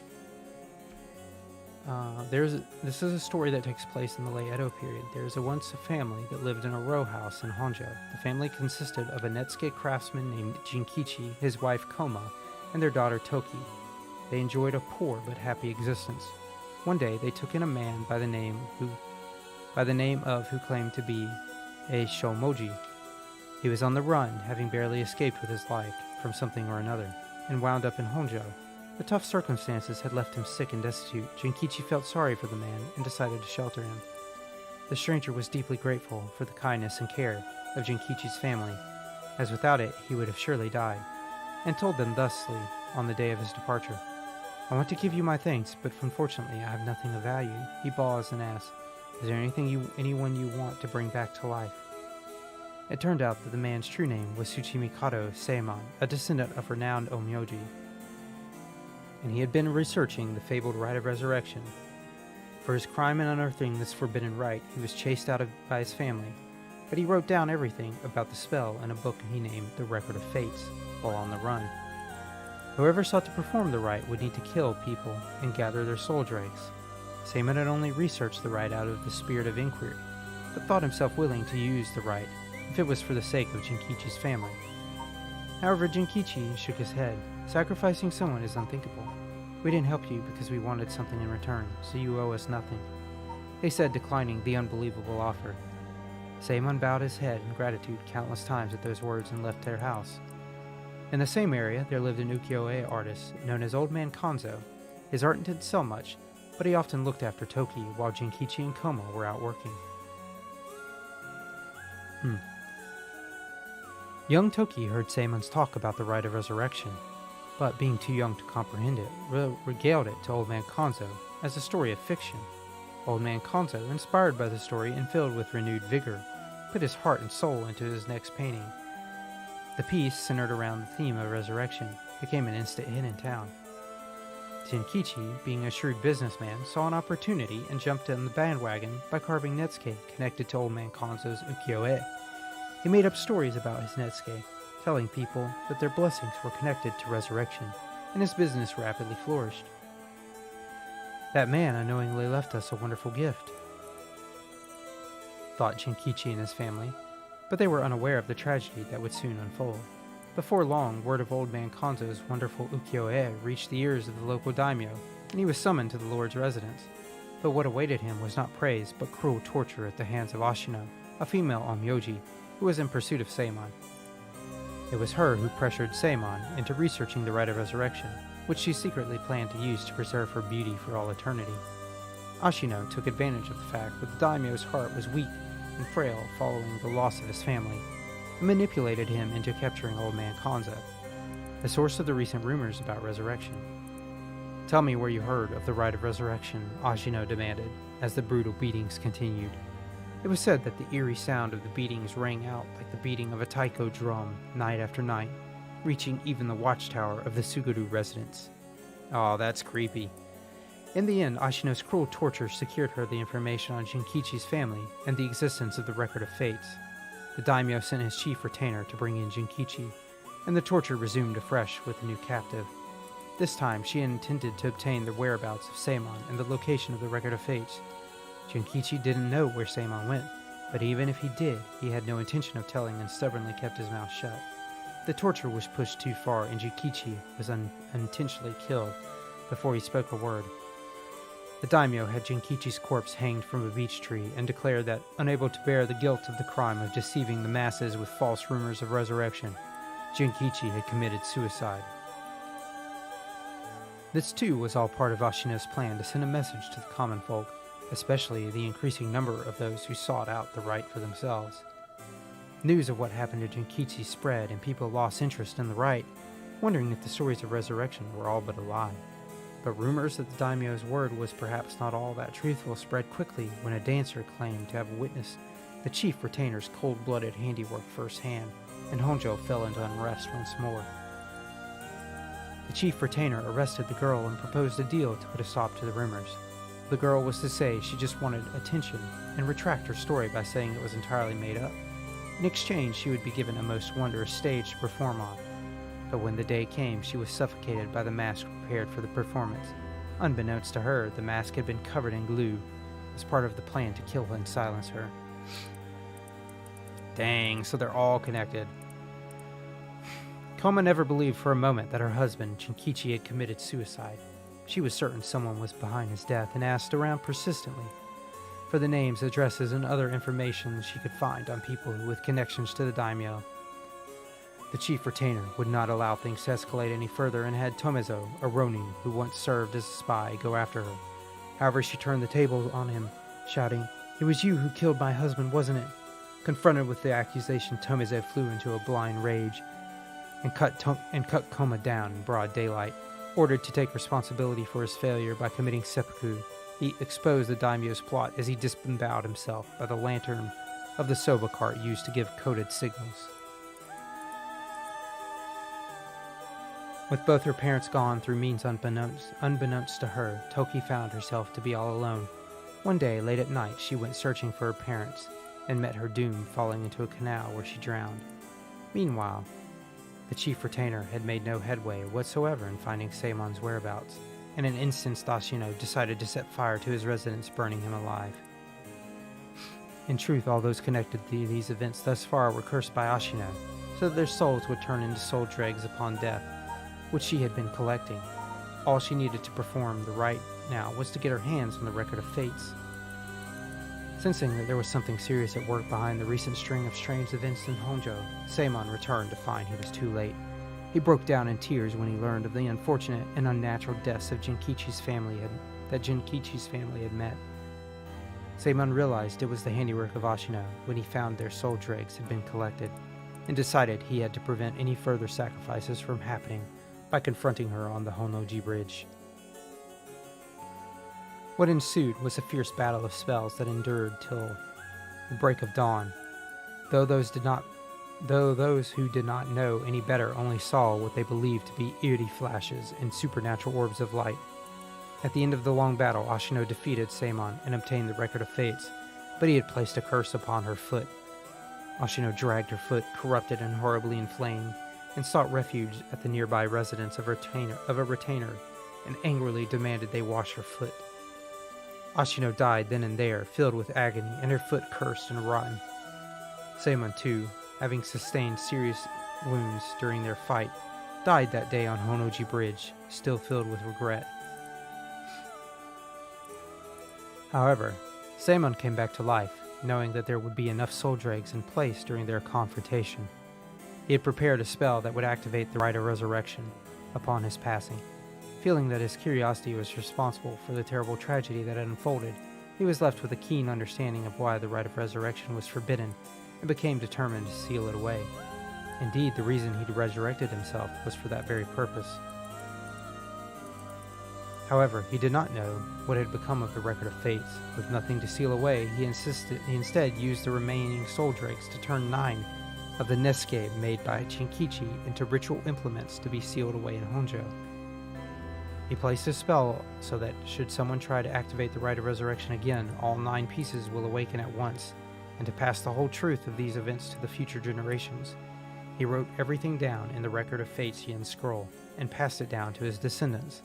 This is a story that takes place in the late Edo period. There was once a family that lived in a row house in Honjo. The family consisted of a Netsuke craftsman named Jinkichi, his wife Koma, and their daughter Toki. They enjoyed a poor but happy existence. One day, they took in a man by the name of who claimed to be a shomoji. He was on the run, having barely escaped with his life from something or another, and wound up in Honjo. The tough circumstances had left him sick and destitute. Jinkichi felt sorry for the man and decided to shelter him. The stranger was deeply grateful for the kindness and care of Jinkichi's family, as without it he would have surely died, and told them thusly on the day of his departure. "I want to give you my thanks, but unfortunately I have nothing of value." He paused and asked, "Is there anyone you want to bring back to life?" It turned out that the man's true name was Tsuchimikado Seimon, a descendant of renowned Onmyoji, and he had been researching the fabled rite of resurrection. For his crime in unearthing this forbidden rite, he was chased out by his family, but he wrote down everything about the spell in a book he named The Record of Fates while on the run. Whoever sought to perform the rite would need to kill people and gather their soul dregs. Seimon had only researched the rite out of the spirit of inquiry, but thought himself willing to use the rite if it was for the sake of Jinkichi's family. However, Jinkichi shook his head. "Sacrificing someone is unthinkable. We didn't help you because we wanted something in return, so you owe us nothing," he said, declining the unbelievable offer. Seimon bowed his head in gratitude countless times at those words and left their house. In the same area, there lived an ukiyo-e artist known as Old Man Kanzo. His art didn't sell much, but he often looked after Toki while Jinkichi and Koma were out working. Young Toki heard Seimon's talk about the rite of resurrection, but being too young to comprehend it, regaled it to Old Man Kanzo as a story of fiction. Old Man Kanzo, inspired by the story and filled with renewed vigor, put his heart and soul into his next painting. The piece, centered around the theme of resurrection, became an instant hit in town. Jinkichi, being a shrewd businessman, saw an opportunity and jumped on the bandwagon by carving Netsuke connected to Old Man Kanzo's ukiyo-e. He made up stories about his Netsuke, telling people that their blessings were connected to resurrection, and his business rapidly flourished. "That man unknowingly left us a wonderful gift," thought Jinkichi and his family, but they were unaware of the tragedy that would soon unfold. Before long, word of Old Man Kanzo's wonderful ukiyo-e reached the ears of the local daimyo, and he was summoned to the lord's residence. But what awaited him was not praise, but cruel torture at the hands of Ashino, a female onmyoji, who was in pursuit of Seimon. It was her who pressured Seimon into researching the rite of resurrection, which she secretly planned to use to preserve her beauty for all eternity. Ashino took advantage of the fact that the daimyo's heart was weak and frail following the loss of his family, and manipulated him into capturing Old Man Kanzo, the source of the recent rumors about resurrection. "Tell me where you heard of the rite of resurrection," Ashino demanded, as the brutal beatings continued. It was said that the eerie sound of the beatings rang out like the beating of a taiko drum night after night, reaching even the watchtower of the Suguru residence. "Oh, that's creepy." In the end, Ashino's cruel torture secured her the information on Jinkichi's family and the existence of the Record of Fates. The daimyo sent his chief retainer to bring in Jinkichi, and the torture resumed afresh with the new captive. This time, she intended to obtain the whereabouts of Seimon and the location of the Record of Fates. Jinkichi didn't know where Seimon went, but even if he did, he had no intention of telling and stubbornly kept his mouth shut. The torture was pushed too far, and Jinkichi was unintentionally killed before he spoke a word. The daimyo had Jinkichi's corpse hanged from a beech tree and declared that, unable to bear the guilt of the crime of deceiving the masses with false rumors of resurrection, Jinkichi had committed suicide. This too was all part of Ashino's plan to send a message to the common folk, especially the increasing number of those who sought out the rite for themselves. News of what happened to Jinkichi spread, and people lost interest in the rite, wondering if the stories of resurrection were all but a lie. But rumors that the daimyo's word was perhaps not all that truthful spread quickly when a dancer claimed to have witnessed the chief retainer's cold-blooded handiwork firsthand, and Honjo fell into unrest once more. The chief retainer arrested the girl and proposed a deal to put a stop to the rumors. The girl was to say she just wanted attention and retract her story by saying it was entirely made up. In exchange, she would be given a most wondrous stage to perform on. But when the day came, she was suffocated by the mask prepared for the performance. Unbeknownst to her, the mask had been covered in glue as part of the plan to kill and silence her. Dang, so they're all connected. Koma never believed for a moment that her husband, Jinkichi, had committed suicide. She was certain someone was behind his death and asked around persistently for the names, addresses, and other information she could find on people with connections to the daimyo. The chief retainer would not allow things to escalate any further and had Tomezo, a ronin who once served as a spy, go after her. However, she turned the tables on him, shouting, "It was you who killed my husband, wasn't it?" Confronted with the accusation, Tomezo flew into a blind rage and cut Koma down in broad daylight. Ordered to take responsibility for his failure by committing seppuku, he exposed the daimyo's plot as he disemboweled himself by the lantern of the soba cart used to give coded signals. With both her parents gone through means unbeknownst to her, Toki found herself to be all alone. One day, late at night, she went searching for her parents and met her doom falling into a canal where she drowned. Meanwhile, the chief retainer had made no headway whatsoever in finding Seimon's whereabouts, and an incensed Ashino decided to set fire to his residence, burning him alive. In truth, all those connected to these events thus far were cursed by Ashino, so that their souls would turn into soul dregs upon death, which she had been collecting. All she needed to perform the rite now was to get her hands on the record of fates. Sensing that there was something serious at work behind the recent string of strange events in Honjo, Seimon returned to find he was too late. He broke down in tears when he learned of the unfortunate and unnatural deaths of Jinkichi's family had met. Seimon realized it was the handiwork of Ashino when he found their soul dregs had been collected, and decided he had to prevent any further sacrifices from happening by confronting her on the Honnoji Bridge. What ensued was a fierce battle of spells that endured till the break of dawn, though those who did not know any better only saw what they believed to be eerie flashes and supernatural orbs of light. At the end of the long battle, Ashino defeated Seimon and obtained the record of fates, but he had placed a curse upon her foot. Ashino dragged her foot, corrupted and horribly inflamed, and sought refuge at the nearby residence of a retainer, and angrily demanded they wash her foot. Ashino died then and there, filled with agony, and her foot cursed and rotten. Seimon, too, having sustained serious wounds during their fight, died that day on Honnoji Bridge, still filled with regret. However, Seimon came back to life, knowing that there would be enough soul dregs in place during their confrontation. He had prepared a spell that would activate the rite of resurrection upon his passing. Feeling that his curiosity was responsible for the terrible tragedy that had unfolded, he was left with a keen understanding of why the rite of resurrection was forbidden, and became determined to seal it away. Indeed, the reason he'd resurrected himself was for that very purpose. However, he did not know what had become of the record of fates. With nothing to seal away, he instead used the remaining soul dregs to turn 9 of the Nesuke made by Jinkichi into ritual implements to be sealed away in Honjo. He placed a spell so that should someone try to activate the rite of resurrection again, all 9 pieces will awaken at once, and to pass the whole truth of these events to the future generations. He wrote everything down in the record of fates Yen scroll, and passed it down to his descendants.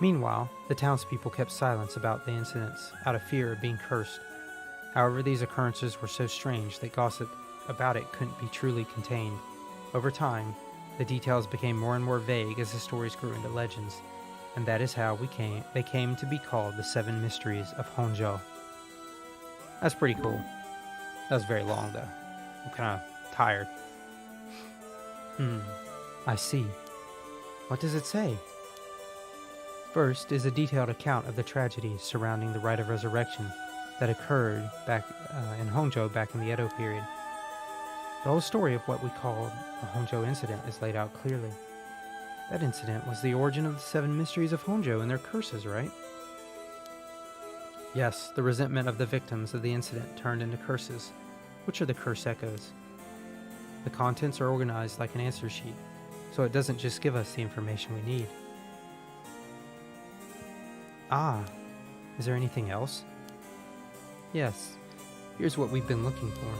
Meanwhile, the townspeople kept silence about the incidents, out of fear of being cursed. However, these occurrences were so strange that gossip about it couldn't be truly contained. Over time, the details became more and more vague as the stories grew into legends, and that is how they came to be called the 7 Mysteries of Honjo. That's pretty cool. That was very long, though. I'm kind of tired. I see. What does it say? First is a detailed account of the tragedies surrounding the rite of resurrection that occurred back in Honjo back in the Edo period. The whole story of what we call the Honjo incident is laid out clearly. That incident was the origin of the 7 mysteries of Honjo and their curses, right? Yes, the resentment of the victims of the incident turned into curses, which are the curse echoes. The contents are organized like an answer sheet. so it doesn't just give us the information we need. Ah, is there anything else? Yes, here's what we've been looking for.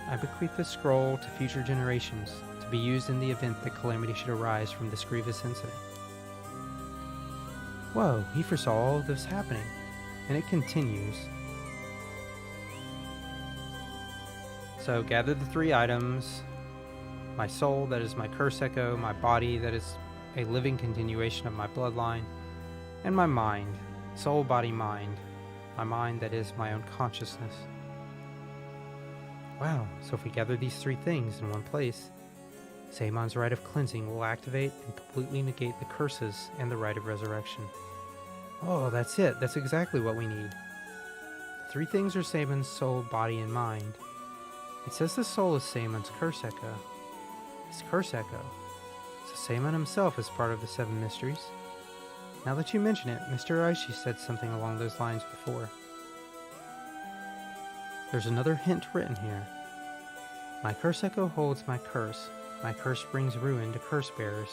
I bequeath this scroll to future generations to be used in the event that calamity should arise from this grievous incident. Whoa, he foresaw all of this happening, and it continues. So gather the 3 items: my soul, that is my curse echo; my body, that is a living continuation of my bloodline; and my mind, soul, body, mind. My mind, that is my own consciousness. Wow, so if we gather these 3 things in one place, Seimon's rite of cleansing will activate and completely negate the curses and the rite of resurrection. Oh, that's it. That's exactly what we need. The 3 things are Seimon's soul, body, and mind. It says the soul is Seimon's curse echo. His curse echo. So Seimon himself is part of the 7 mysteries. Now that you mention it, Mr. Aishi said something along those lines before. There's another hint written here. My curse echo holds my curse. My curse brings ruin to curse bearers.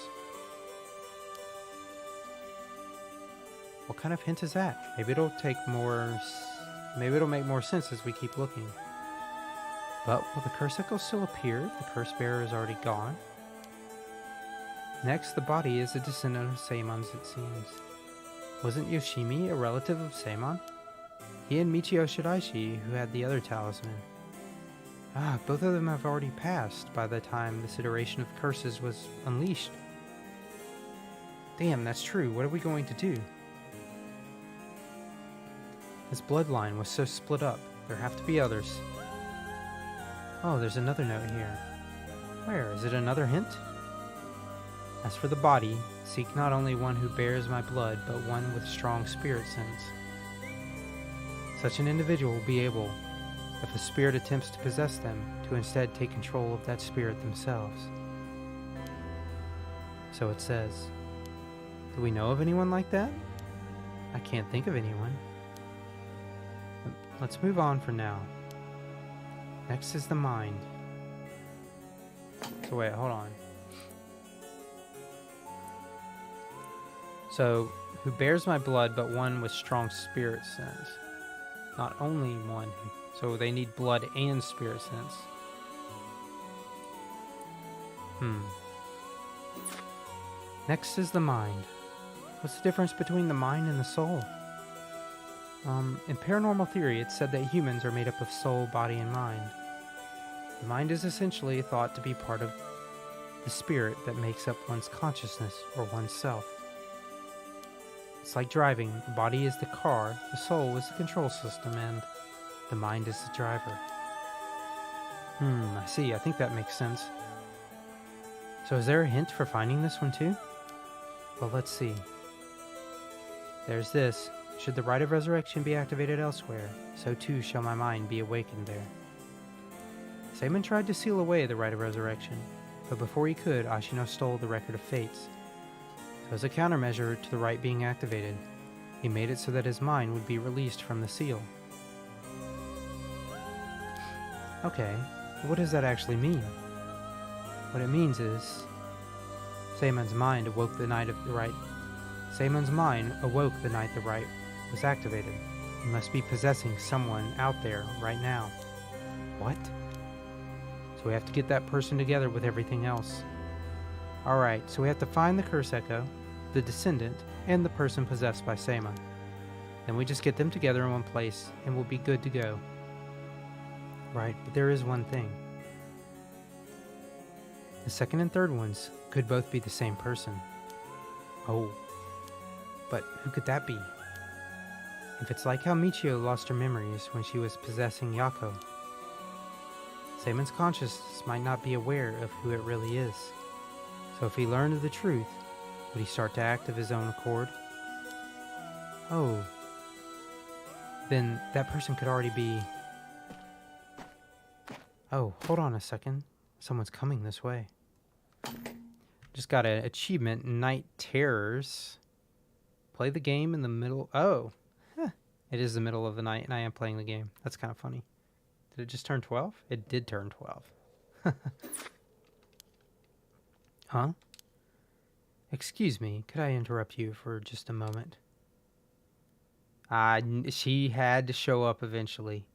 What kind of hint is that? Maybe it'll make more sense as we keep looking. But will the curse echo still appear if the curse bearer is already gone? Next, the body is a descendant of Seimon's, it seems. Wasn't Yoshimi a relative of Seimon? He and Michio Shiraishi, who had the other talisman. Ah, both of them have already passed by the time this iteration of curses was unleashed. Damn, that's true. What are we going to do? This bloodline was so split up. There have to be others. Oh, there's another note here. Where? Is it another hint? As for the body, seek not only one who bears my blood, but one with strong spirit sense. Such an individual will be able, if the spirit attempts to possess them, to instead take control of that spirit themselves. So it says. Do we know of anyone like that? I can't think of anyone. Let's move on for now. Next is the mind. So wait, hold on. So, who bears my blood, but one with strong spirit sense. Not only one, so they need blood and spirit sense. Next is the mind. What's the difference between the mind and the soul? In paranormal theory, it's said that humans are made up of soul, body, and mind. The mind is essentially thought to be part of the spirit that makes up one's consciousness or one's self. It's like driving. The body is the car, the soul is the control system, and the mind is the driver. I see. I think that makes sense. So is there a hint for finding this one too? Well, let's see. There's this. Should the rite of resurrection be activated elsewhere, so too shall my mind be awakened there. Seimon tried to seal away the rite of resurrection, but before he could, Ashino stole the record of fates. So as a countermeasure to the rite being activated, he made it so that his mind would be released from the seal. Okay, what does that actually mean? What it means is, Seimon's mind awoke the night of the rite. Seimon's mind awoke the night the rite was activated. He must be possessing someone out there right now. What? So we have to get that person together with everything else. Alright, so we have to find the curse echo, the descendant, and the person possessed by Seimon. Then we just get them together in one place, and we'll be good to go. Right, but there is one thing. The second and third ones could both be the same person. Oh, but who could that be? If it's like how Michio lost her memories when she was possessing Yako, Seimon's consciousness might not be aware of who it really is. So if he learned the truth, would he start to act of his own accord? Oh, then that person could already be... Oh, hold on a second. Someone's coming this way. Just got an achievement, Night Terrors. Play the game in the middle... Oh, it is the middle of the night and I am playing the game. That's kind of funny. Did it just turn 12? It did turn 12. Huh? Excuse me, could I interrupt you for just a moment? She had to show up eventually.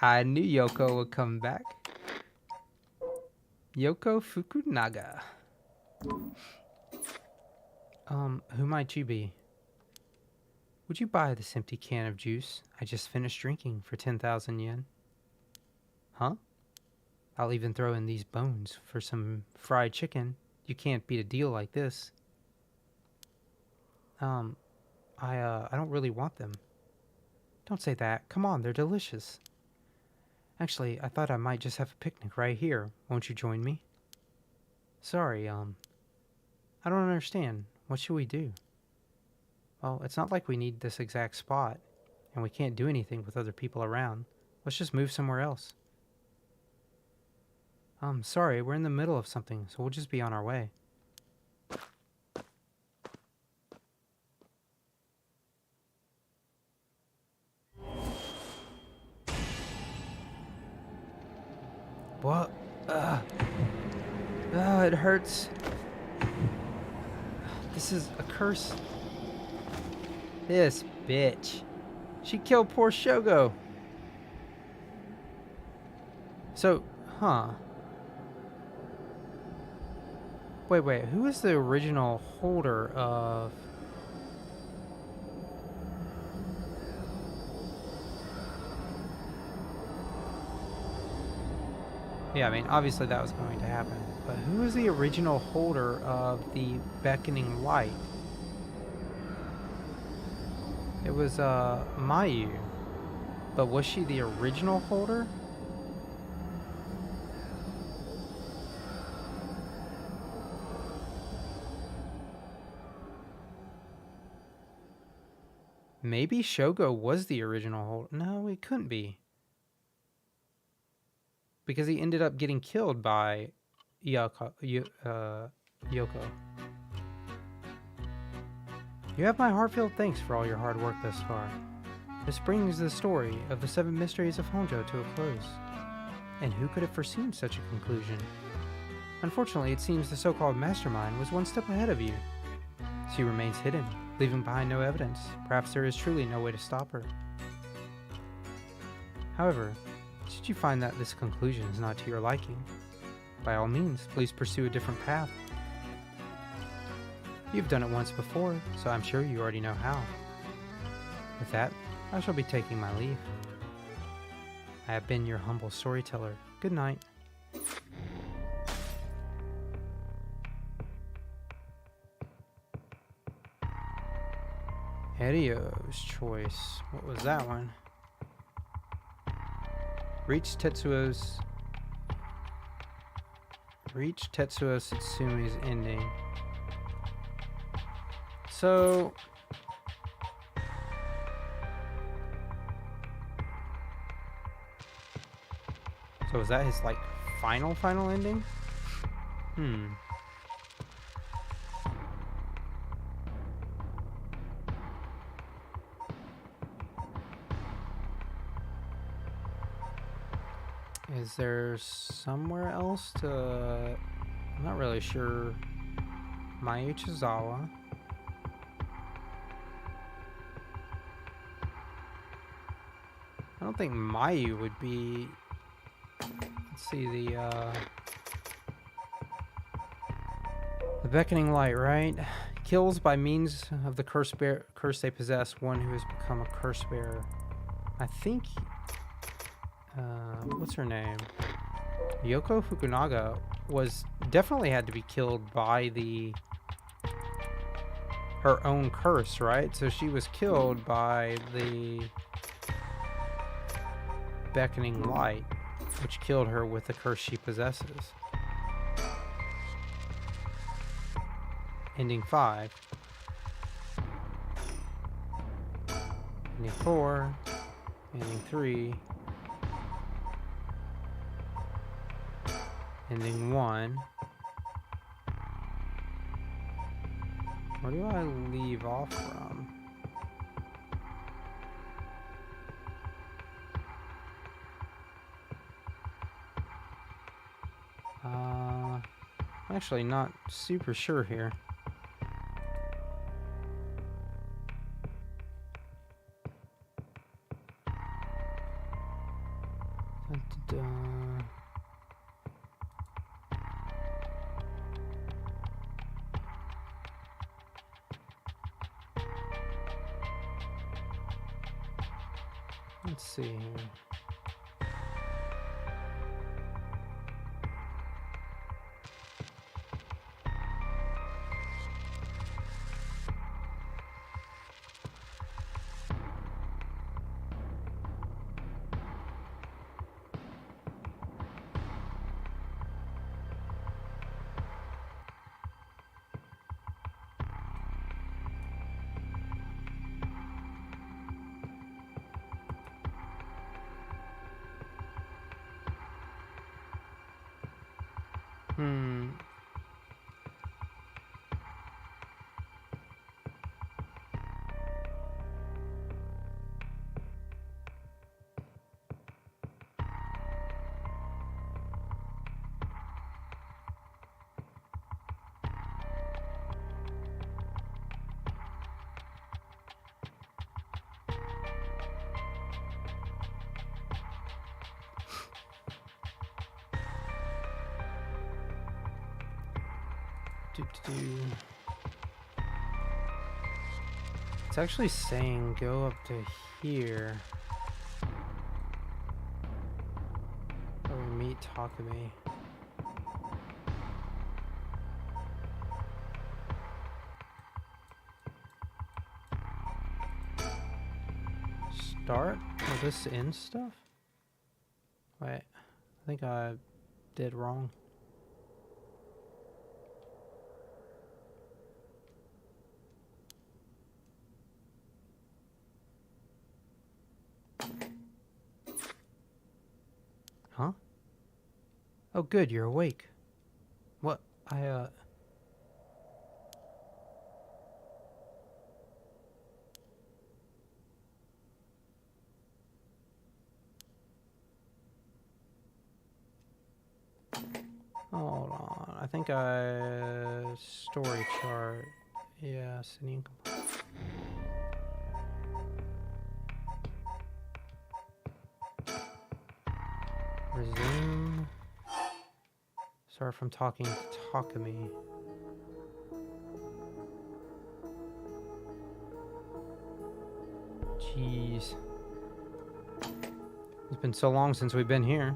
I knew Yoko would come back. Yoko Fukunaga. Who might you be? Would you buy this empty can of juice I just finished drinking for 10,000 yen? Huh? I'll even throw in these bones for some fried chicken. You can't beat a deal like this. I don't really want them. Don't say that. Come on, they're delicious. Actually, I thought I might just have a picnic right here. Won't you join me? Sorry, I don't understand. What should we do? Well, it's not like we need this exact spot, and we can't do anything with other people around. Let's just move somewhere else. Sorry, we're in the middle of something, so we'll just be on our way. What? It hurts. This is a curse. This bitch. She killed poor Shogo. So, Wait, who is the original holder of... Yeah, I mean, obviously that was going to happen. But who is the original holder of the beckoning light? It was, Mayu. But was she the original holder? Maybe Shogo was the original holder. No, it couldn't be. Because he ended up getting killed by Yoko. You have my heartfelt thanks for all your hard work thus far. This brings the story of the 7 mysteries of Honjo to a close. And who could have foreseen such a conclusion? Unfortunately, it seems the so-called mastermind was one step ahead of you. She remains hidden, leaving behind no evidence. Perhaps there is truly no way to stop her. However, should you find that this conclusion is not to your liking, by all means, please pursue a different path. You've done it once before, so I'm sure you already know how. With that, I shall be taking my leave. I have been your humble storyteller. Good night. Hidio's choice. What was that one? Reach Tetsuo Satsumi's ending. So is that his like final ending? Is there somewhere else to... I'm not really sure. Mayu Chizawa. I don't think Mayu would be... Let's see, the beckoning light, right? Kills by means of the curse they possess one who has become a curse bearer. I think... what's her name? Yoko Fukunaga was definitely had to be killed by her own curse, right? So she was killed by the beckoning light, which killed her with the curse she possesses. Ending 5. Ending 4. Ending 3. Ending 1. Where do I leave off from? I'm actually not super sure here. Da-da-da. Let's see here. Hmm. It's actually saying go up to here. Where we meet Takumi. Start? Oh, this end stuff? Wait, I think I did wrong. Huh? Oh, good, you're awake. What? Hold on. I think story chart. Yeah, city incomplete. Resume. Sorry from talking to Takumi. Jeez. It's been so long since we've been here.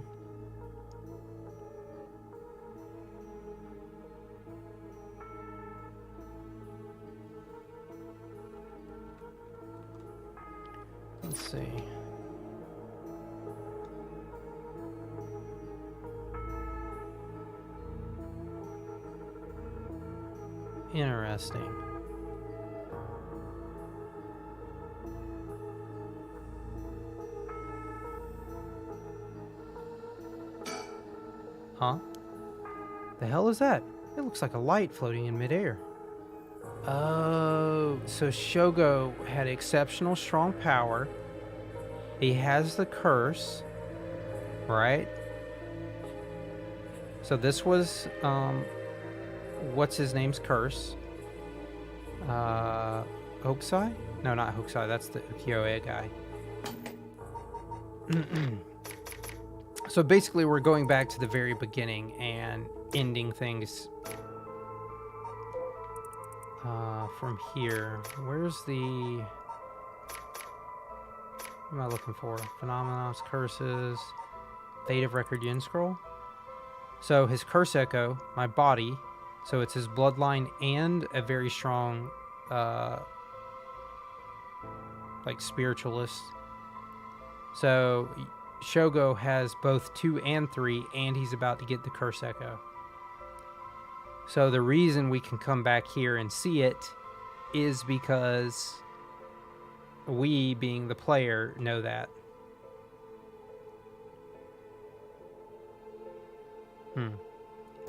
Let's see. Interesting. Huh? The hell is that? It looks like a light floating in midair. Oh, so Shogo had exceptional strong power. He has the curse, right? So this was, what's his name's curse? Hokusai? No, not Hokusai. That's the Ukiyo-e guy. So basically, we're going back to the very beginning and ending things from here. Where's the... What am I looking for? Phenomena, curses, Fate of Record Yin Scroll. So his curse echo, my body. So it's his bloodline and a very strong, like spiritualist. So Shogo has both 2 and 3, and he's about to get the curse echo. So the reason we can come back here and see it is because we, being the player, know that.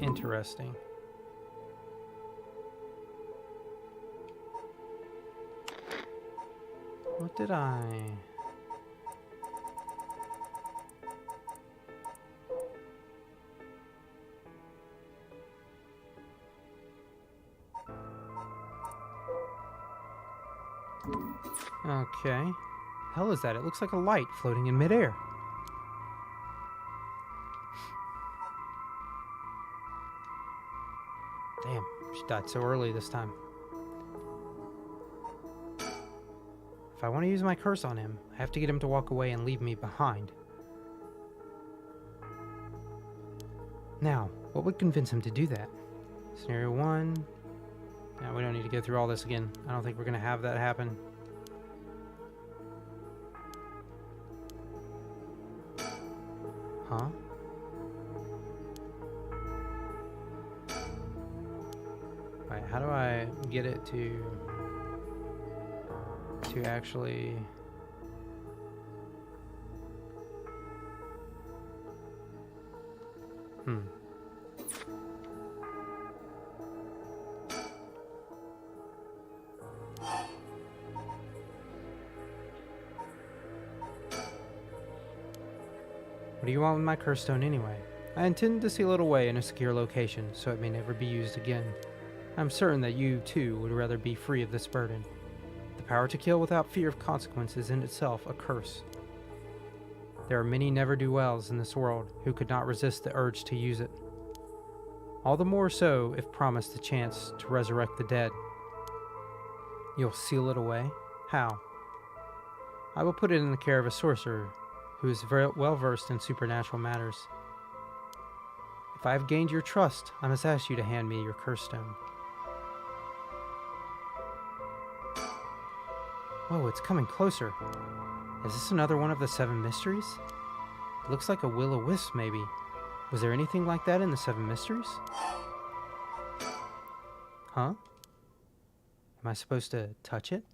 Interesting. What did I... Okay. Hell is that? It looks like a light floating in midair. Damn, she died so early this time. If I want to use my curse on him, I have to get him to walk away and leave me behind. Now, what would convince him to do that? Scenario 1. Now, we don't need to go through all this again. I don't think we're going to have that happen. Huh? Alright, how do I get it to actually... What do you want with my curse stone anyway? I intend to seal it away in a secure location, so it may never be used again. I'm certain that you, too, would rather be free of this burden. The power to kill without fear of consequences is in itself a curse. There are many never-do-wells in this world who could not resist the urge to use it. All the more so if promised the chance to resurrect the dead. You'll seal it away? How? I will put it in the care of a sorcerer who is very well versed in supernatural matters. If I have gained your trust, I must ask you to hand me your curse stone. Whoa, it's coming closer. Is this another one of the 7 mysteries? It looks like a will-o-wisp, maybe. Was there anything like that in the 7 mysteries? Huh? Am I supposed to touch it?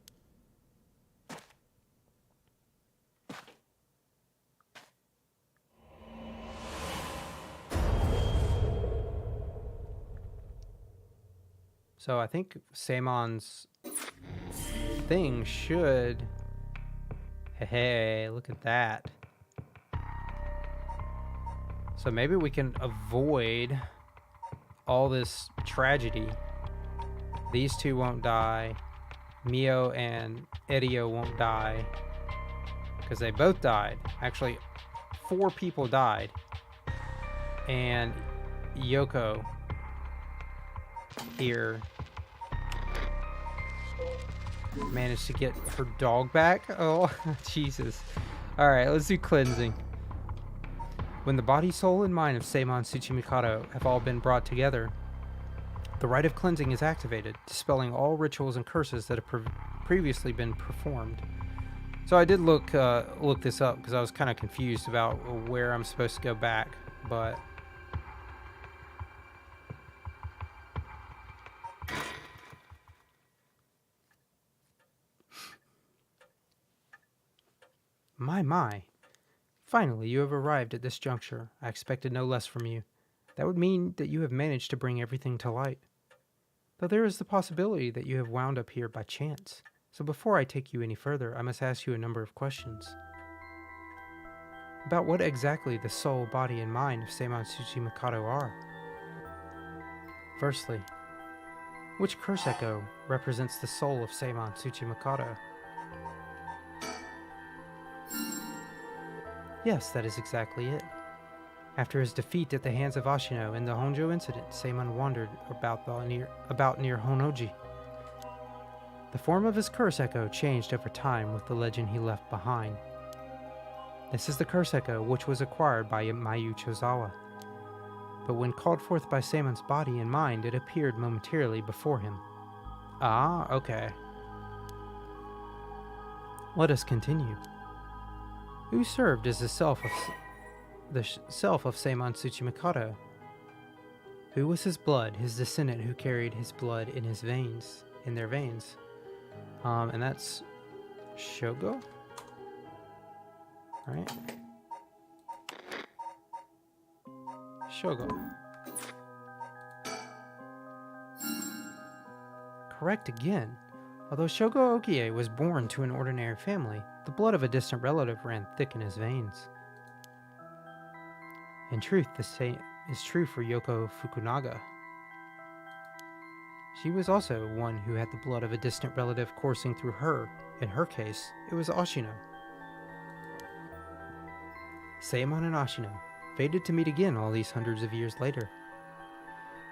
So I think Samon's thing should... Hey, look at that. So maybe we can avoid all this tragedy. These two won't die. Mio and Edio won't die. Because they both died. Actually, 4 people died. And Yoko here managed to get her dog back. Oh, Jesus. Alright, let's do cleansing. When the body, soul, and mind of Seimon Tsuchimikado have all been brought together, the rite of cleansing is activated, dispelling all rituals and curses that have previously been performed. So I did look this up because I was kind of confused about where I'm supposed to go back, but... My. Finally, you have arrived at this juncture. I expected no less from you. That would mean that you have managed to bring everything to light. Though there is the possibility that you have wound up here by chance. So before I take you any further, I must ask you a number of questions. About what exactly the soul, body, and mind of Seimon Tsuchimikado are. Firstly, which curse echo represents the soul of Seimon Tsuchimikado? Yes, that is exactly it. After his defeat at the hands of Ashino in the Honjo incident, Seimon wandered about near Honoji. The form of his curse echo changed over time with the legend he left behind. This is the curse echo which was acquired by Mayu Chozawa. But when called forth by Seimon's body and mind, it appeared momentarily before him. Ah, okay. Let us continue. Who served as the self of Seimon Tsuchimikado? Who was his blood, his descendant who carried his blood in their veins? And that's Shogo? Right? Shogo. Correct again. Although Shogo Okie was born to an ordinary family, the blood of a distant relative ran thick in his veins. In truth, the same is true for Yoko Fukunaga. She was also one who had the blood of a distant relative coursing through her. In her case, it was Ashino. Seimon and Ashino, fated to meet again all these hundreds of years later.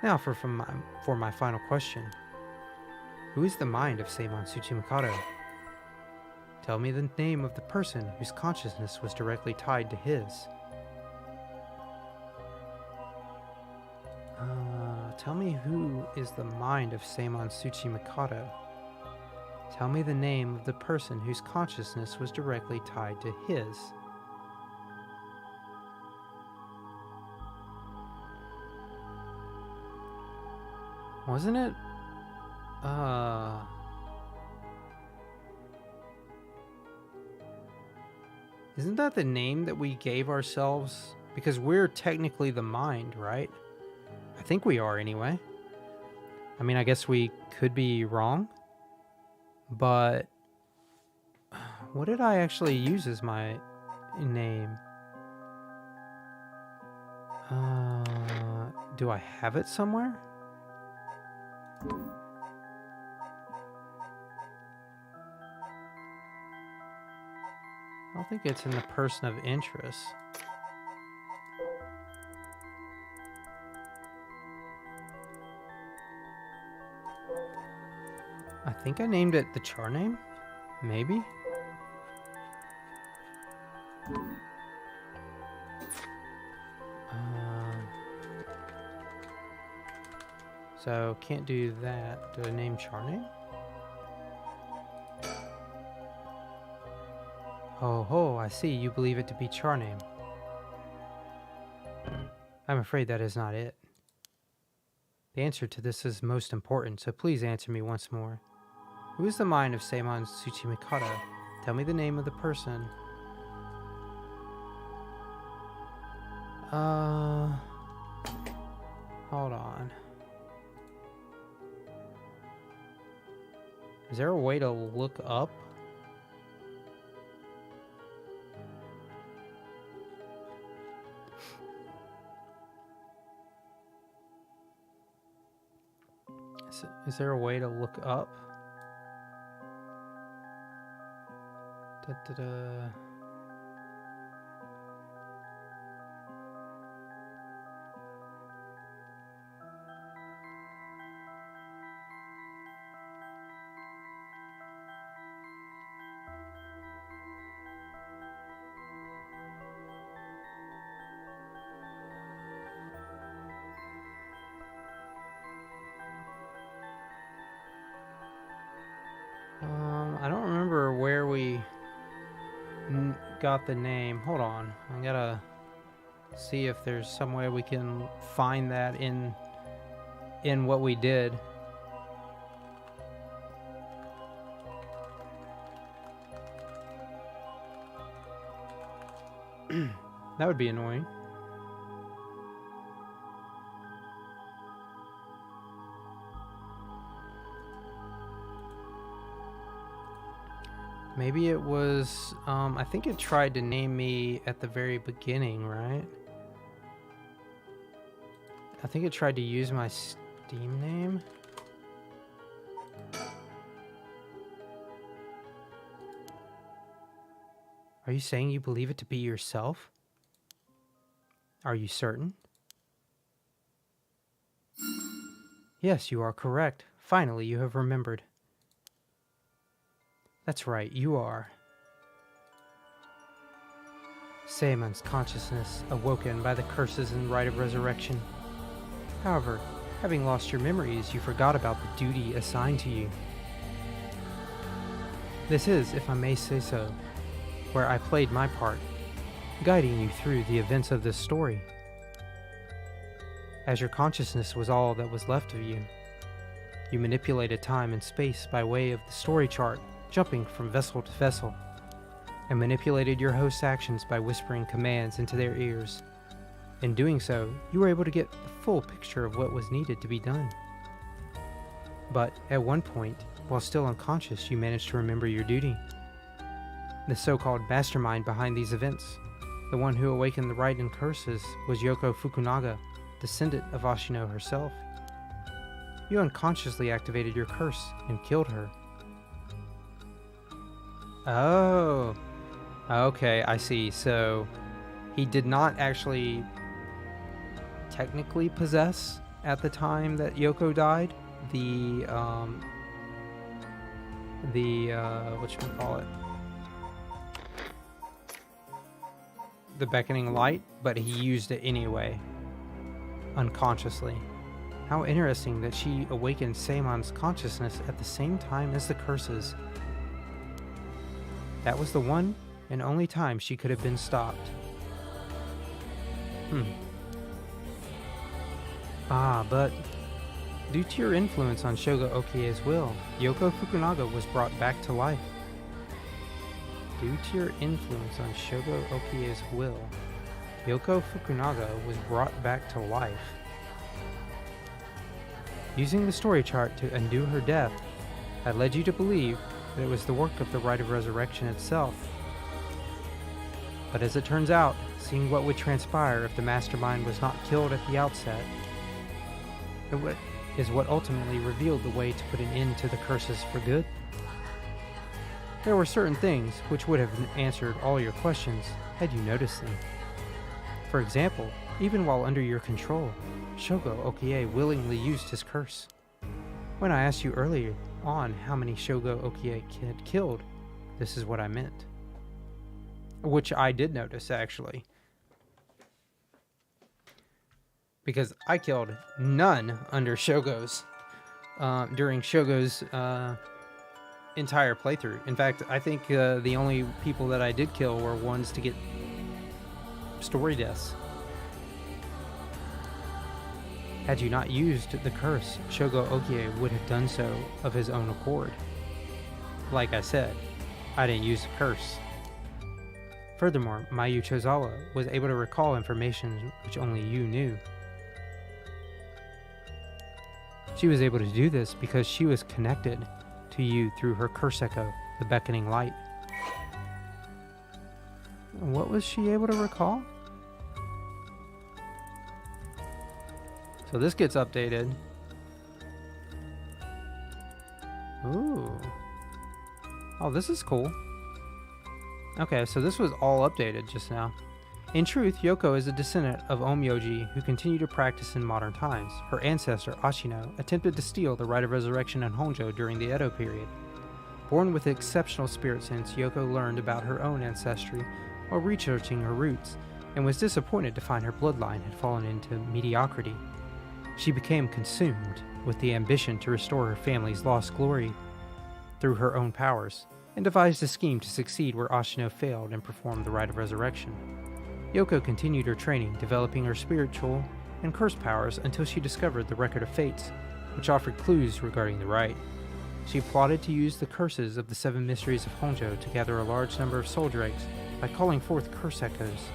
Now for my final question. Who is the mind of Seimon Tsuchimikado? Tell me the name of the person whose consciousness was directly tied to his. Tell me who is the mind of Seimon Tsuchimikado. Tell me the name of the person whose consciousness was directly tied to his. Wasn't it? Isn't that the name that we gave ourselves? Because we're technically the mind, right? I think we are anyway. I mean, I guess we could be wrong. But what did I actually use as my name? Do I have it somewhere? I don't think it's in the person of interest. I think I named it the char name? Maybe? So, can't do that. Do I name char name? Oh ho, I see. You believe it to be char name. I'm afraid that is not it. The answer to this is most important, so please answer me once more. Who is the mind of Seimon Tsuchimikado? Tell me the name of the person. Hold on. Is there a way to look up? Is there a way to look up? Da-da-da. I don't remember where we got the name. Hold on. I gotta see if there's some way we can find that in what we did. That would be annoying. Maybe it was, I think it tried to name me at the very beginning, right? I think it tried to use my Steam name. Are you saying you believe it to be yourself? Are you certain? Yes, you are correct. Finally, you have remembered. That's right, you are. Seimon's consciousness awoken by the curses and rite of resurrection. However, having lost your memories, you forgot about the duty assigned to you. This is, if I may say so, where I played my part, guiding you through the events of this story. As your consciousness was all that was left of you, you manipulated time and space by way of the story chart, jumping from vessel to vessel, and manipulated your host's actions by whispering commands into their ears. In doing so, you were able to get the full picture of what was needed to be done. But at one point, while still unconscious, you managed to remember your duty. The so-called mastermind behind these events, the one who awakened the rite and curses, was Yoko Fukunaga, descendant of Ashino herself. You unconsciously activated your curse and killed her. Oh. Okay, I see. So he did not actually technically possess at the time that Yoko died whatchamacallit, the beckoning light, but he used it anyway, unconsciously. How interesting that she awakened Seimon's consciousness at the same time as the curses. That was the one and only time she could have been stopped. But due to your influence on Shogo Okie's will, Yoko Fukunaga was brought back to life. Due to your influence on Shogo Okie's will, Yoko Fukunaga was brought back to life. Using the story chart to undo her death had led you to believe that it was the work of the Rite of Resurrection itself. But as it turns out, seeing what would transpire if the mastermind was not killed at the outset, is what ultimately revealed the way to put an end to the curses for good. There were certain things which would have answered all your questions had you noticed them. For example, even while under your control, Shogo Okie willingly used his curse. When I asked you earlier on how many Shogo Okie had killed, this is what I meant. Which I did notice, actually. Because I killed none under Shogo's, during Shogo's entire playthrough. In fact, I think the only people that I did kill were ones to get story deaths. Had you not used the curse, Shogo Okie would have done so of his own accord. Like I said, I didn't use the curse. Furthermore, Mayu Chozawa was able to recall information which only you knew. She was able to do this because she was connected to you through her curse echo, the beckoning light. What was she able to recall? So this gets updated. Ooh. Oh, this is cool. Okay, so this was all updated just now. In truth, Yoko is a descendant of Onmyoji who continued to practice in modern times. Her ancestor, Ashino, attempted to steal the Rite of Resurrection in Honjo during the Edo period. Born with exceptional spirit sense, Yoko learned about her own ancestry while researching her roots, and was disappointed to find her bloodline had fallen into mediocrity. She became consumed with the ambition to restore her family's lost glory through her own powers, and devised a scheme to succeed where Ashino failed and performed the Rite of Resurrection. Yoko continued her training, developing her spiritual and curse powers until she discovered the Record of Fates, which offered clues regarding the rite. She plotted to use the curses of the 7 mysteries of Honjo to gather a large number of soul dregs by calling forth curse echoes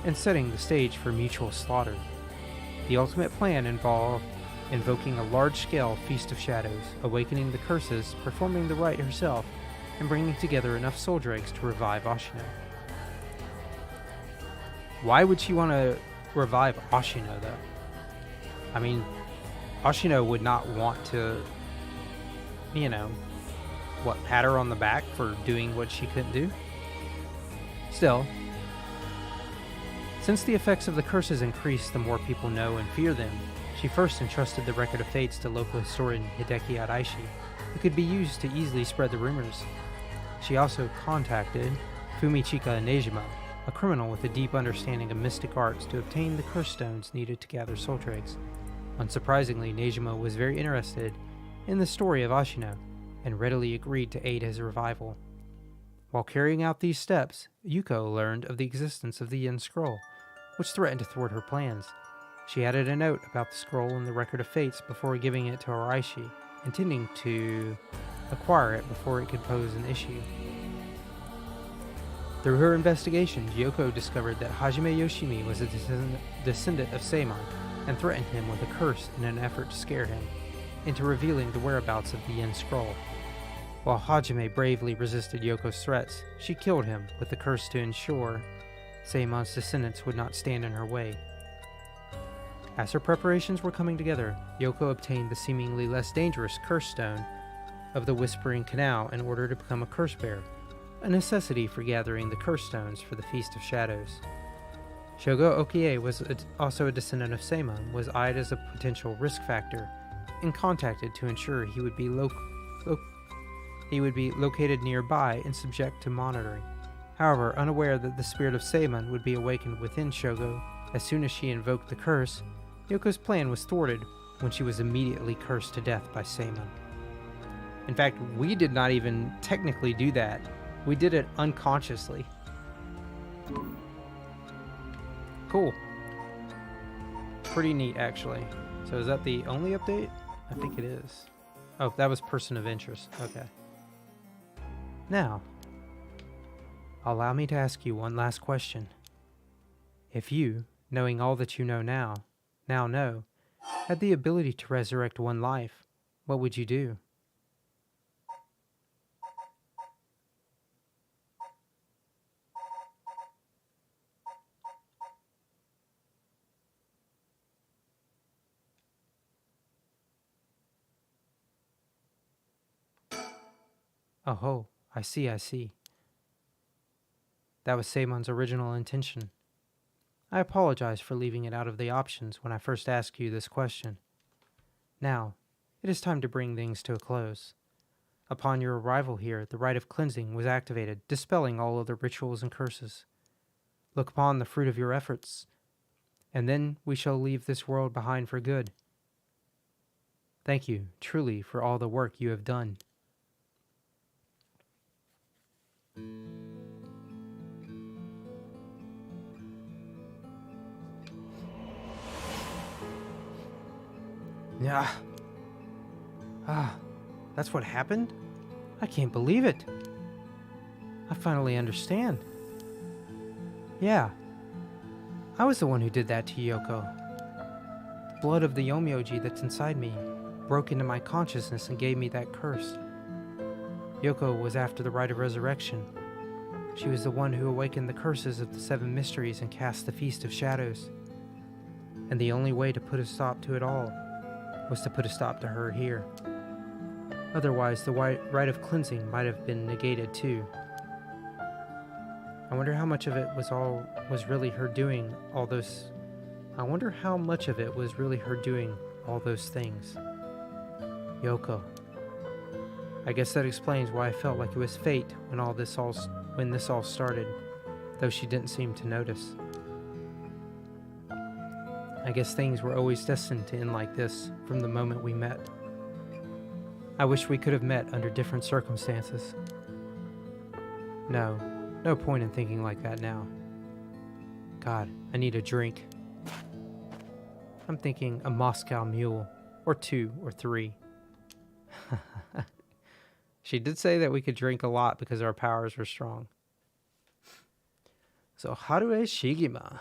and setting the stage for mutual slaughter. The ultimate plan involved invoking a large-scale Feast of Shadows, awakening the curses, performing the rite herself, and bringing together enough soul dregs to revive Ashino. Why would she want to revive Ashino, though? I mean, Ashino would not want to, pat her on the back for doing what she couldn't do? Still, since the effects of the curses increase the more people know and fear them, she first entrusted the Record of Fates to local historian Hideki Araishi, who could be used to easily spread the rumors. She also contacted Fumichika Nejima, a criminal with a deep understanding of mystic arts, to obtain the curse stones needed to gather soul dregs. Unsurprisingly, Nejima was very interested in the story of Ashino, and readily agreed to aid his revival. While carrying out these steps, Yuko learned of the existence of the Yin Scroll, which threatened to thwart her plans. She added a note about the scroll in the Record of Fates before giving it to Araishi, intending to acquire it before it could pose an issue. Through her investigations, Yoko discovered that Hajime Yoshimi was a descendant of Seimon and threatened him with a curse in an effort to scare him into revealing the whereabouts of the Yin Scroll. While Hajime bravely resisted Yoko's threats, she killed him with the curse to ensure Seimon's descendants would not stand in her way. As her preparations were coming together, Yoko obtained the seemingly less dangerous curse stone of the Whispering Canal in order to become a curse bearer, a necessity for gathering the curse stones for the Feast of Shadows. Shogo Okie was also a descendant of Seimon, was eyed as a potential risk factor, and contacted to ensure he would be located nearby and subject to monitoring. However, unaware that the spirit of Seimon would be awakened within Shogo as soon as she invoked the curse, Yoko's plan was thwarted when she was immediately cursed to death by Seimon. In fact, we did not even technically do that. We did it unconsciously. Cool. Pretty neat, actually. So is that the only update? I think it is. Oh, that was person of interest. Okay. Now, allow me to ask you one last question. If you, knowing all that you know now know, had the ability to resurrect one life, what would you do? Oh, I see. That was Seimon's original intention. I apologize for leaving it out of the options when I first asked you this question. Now, it is time to bring things to a close. Upon your arrival here, the rite of cleansing was activated, dispelling all other rituals and curses. Look upon the fruit of your efforts, and then we shall leave this world behind for good. Thank you, truly, for all the work you have done. Yeah. That's what happened? I can't believe it. I finally understand. Yeah. I was the one who did that to Yoko. The blood of the Yomiyoji that's inside me broke into my consciousness and gave me that curse. Yoko was after the rite of resurrection. She was the one who awakened the curses of the 7 mysteries and cast the Feast of Shadows. And the only way to put a stop to it all was to put a stop to her here. Otherwise, the rite of cleansing might have been negated too. I wonder how much of it was really her doing all those. I wonder how much of it was really her doing all those things. Yoko. I guess that explains why I felt like it was fate when this all started, though she didn't seem to notice. I guess things were always destined to end like this from the moment we met. I wish we could have met under different circumstances. No point in thinking like that now. God, I need a drink. I'm thinking a Moscow Mule, or 2 or 3. She did say that we could drink a lot because our powers were strong. So, Harue Shigima.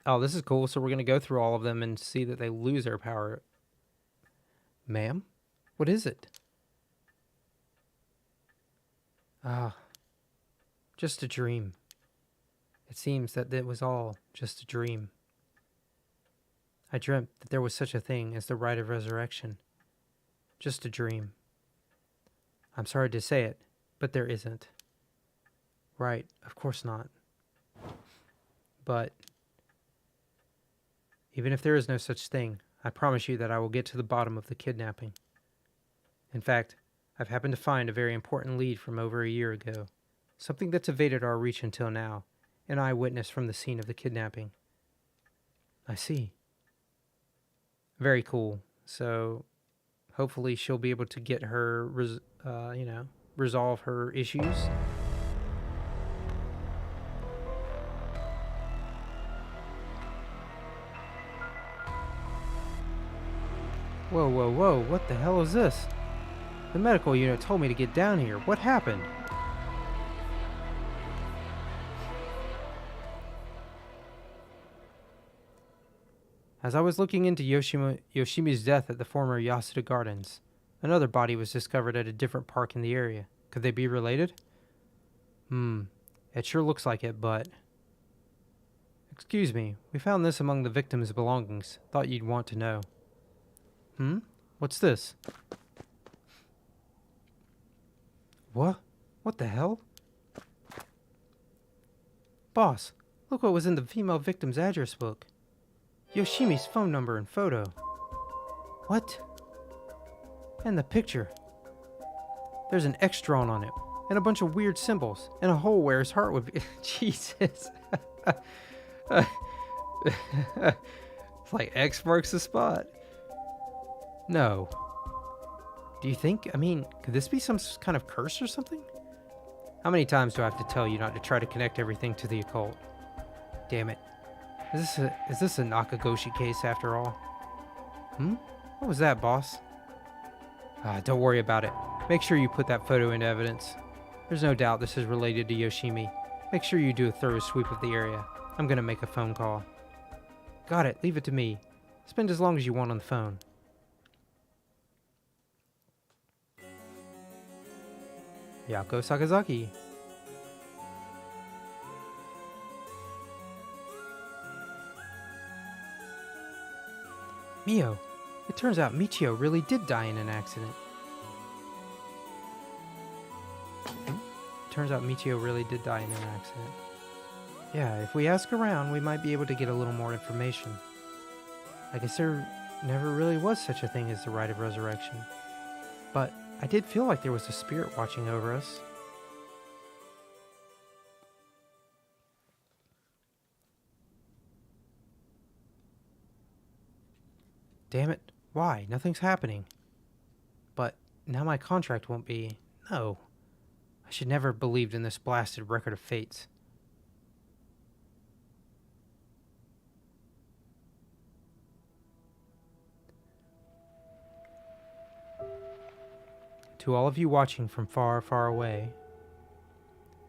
Oh, this is cool. So we're going to go through all of them and see that they lose their power. Ma'am? What is it? Just a dream. It seems that it was all just a dream. I dreamt that there was such a thing as the rite of resurrection. Just a dream. I'm sorry to say it, but there isn't. Right, of course not. But even if there is no such thing, I promise you that I will get to the bottom of the kidnapping. In fact, I've happened to find a very important lead from over a year ago. Something that's evaded our reach until now. An eyewitness from the scene of the kidnapping. I see. Very cool. So, hopefully she'll be able to get her, resolve her issues. Whoa, what the hell is this? The medical unit told me to get down here. What happened? As I was looking into Yoshimi's death at the former Yasuda Gardens, another body was discovered at a different park in the area. Could they be related? It sure looks like it, but... Excuse me, we found this among the victim's belongings. Thought you'd want to know. Hmm? What's this? What? What the hell? Boss, look what was in the female victim's address book. Yoshimi's phone number and photo. What? And the picture. There's an X drawn on it, and a bunch of weird symbols, and a hole where his heart would be. Jesus. It's like X marks the spot. No. Do you think? I mean, could this be some kind of curse or something? How many times do I have to tell you not to try to connect everything to the occult? Damn it. Is this a Nakagoshi case after all? Hmm? What was that, boss? Don't worry about it. Make sure you put that photo into evidence. There's no doubt this is related to Yoshimi. Make sure you do a thorough sweep of the area. I'm gonna make a phone call. Got it. Leave it to me. Spend as long as you want on the phone. Yako Sakazaki. Mio, it turns out Michio really did die in an accident. Turns out Michio really did die in an accident. Yeah, if we ask around, we might be able to get a little more information. I guess there never really was such a thing as the rite of resurrection. But I did feel like there was a spirit watching over us. Damn it. Why? Nothing's happening. But now my contract won't be... No. I should never have believed in this blasted record of fates. To all of you watching from far, far away,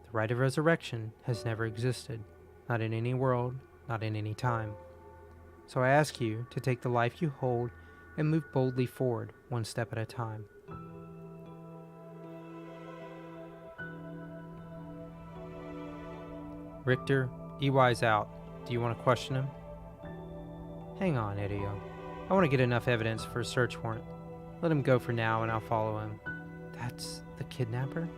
the rite of resurrection has never existed. Not in any world, not in any time. So I ask you to take the life you hold and move boldly forward, one step at a time. Richter, EY's out. Do you want to question him? Hang on, Edio. I want to get enough evidence for a search warrant. Let him go for now and I'll follow him. That's the kidnapper?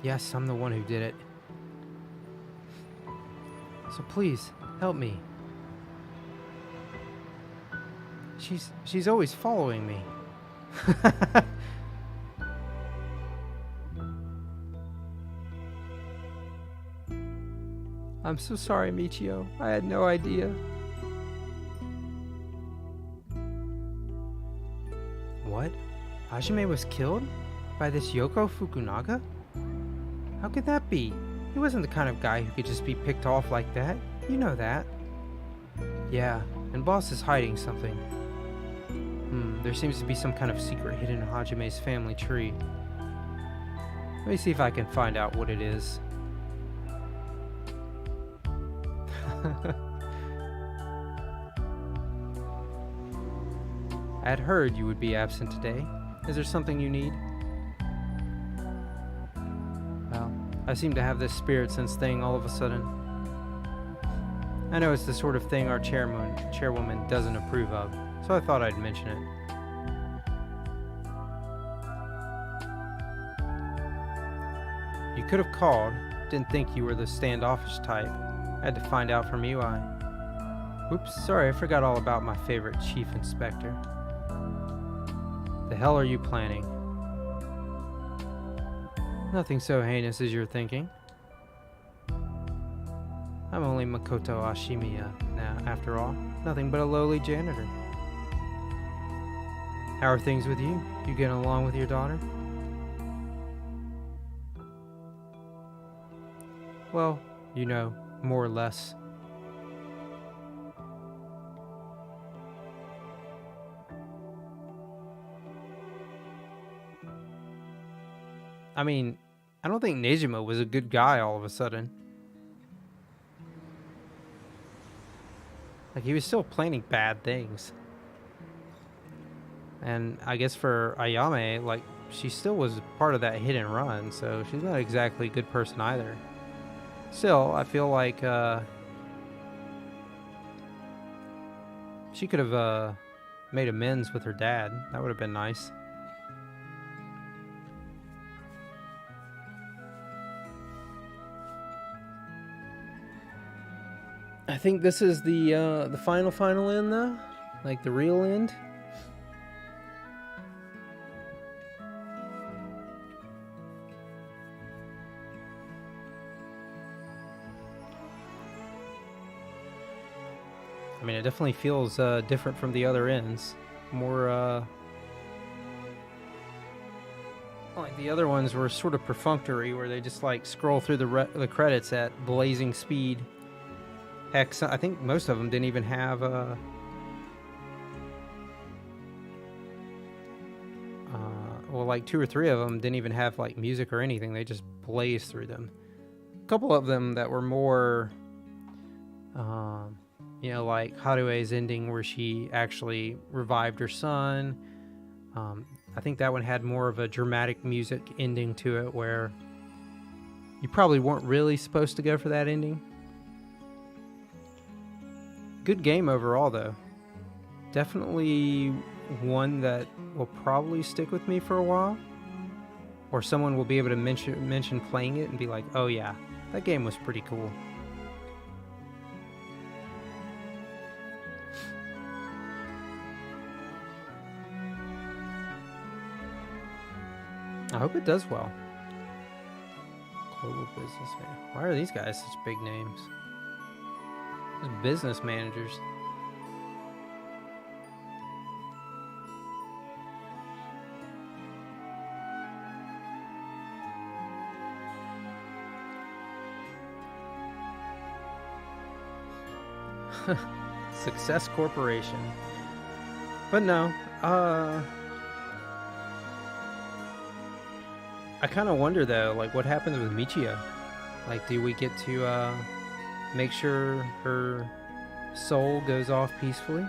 Yes, I'm the one who did it. So please, help me. She's always following me. I'm so sorry, Michio. I had no idea. What? Ayame was killed? By this Yoko Fukunaga? How could that be? He wasn't the kind of guy who could just be picked off like that. You know that. Yeah, and Boss is hiding something. There seems to be some kind of secret hidden in Hajame's family tree. Let me see if I can find out what it is. I had heard you would be absent today. Is there something you need? Well, I seem to have this spirit sense thing all of a sudden. I know it's the sort of thing our chairwoman doesn't approve of, so I thought I'd mention it. You could have called. Didn't think you were the standoffish type. I had to find out from UI. Oops, sorry, I forgot all about my favorite chief inspector. The hell are you planning? Nothing so heinous as you're thinking. I'm only Makoto Ashimiya now, after all. Nothing but a lowly janitor. How are things with you? You getting along with your daughter? Well, you know, more or less. I mean, I don't think Nejima was a good guy all of a sudden. Like, he was still planning bad things. And I guess for Ayame, like, she still was part of that hit and run, so she's not exactly a good person either. Still, I feel like she could have made amends with her dad. That would have been nice. I think this is the final end, though, like the real end. I mean, it definitely feels different from the other ends. More like the other ones were sort of perfunctory, where they just like scroll through the credits at blazing speed. Heck, I think most of them didn't even have well, like 2 or 3 of them didn't even have like music or anything. They just blazed through them. A couple of them that were more you know, like Harue's ending where she actually revived her son. I think that one had more of a dramatic music ending to it, where you probably weren't really supposed to go for that ending. Good game overall, though. Definitely one that will probably stick with me for a while. Or someone will be able to mention playing it and be like, oh yeah, that game was pretty cool. I hope it does well. Global businessman. Why are these guys such big names? Just business managers. Success Corporation. But no, I kind of wonder though, like what happens with Michio? Like, do we get to make sure her soul goes off peacefully?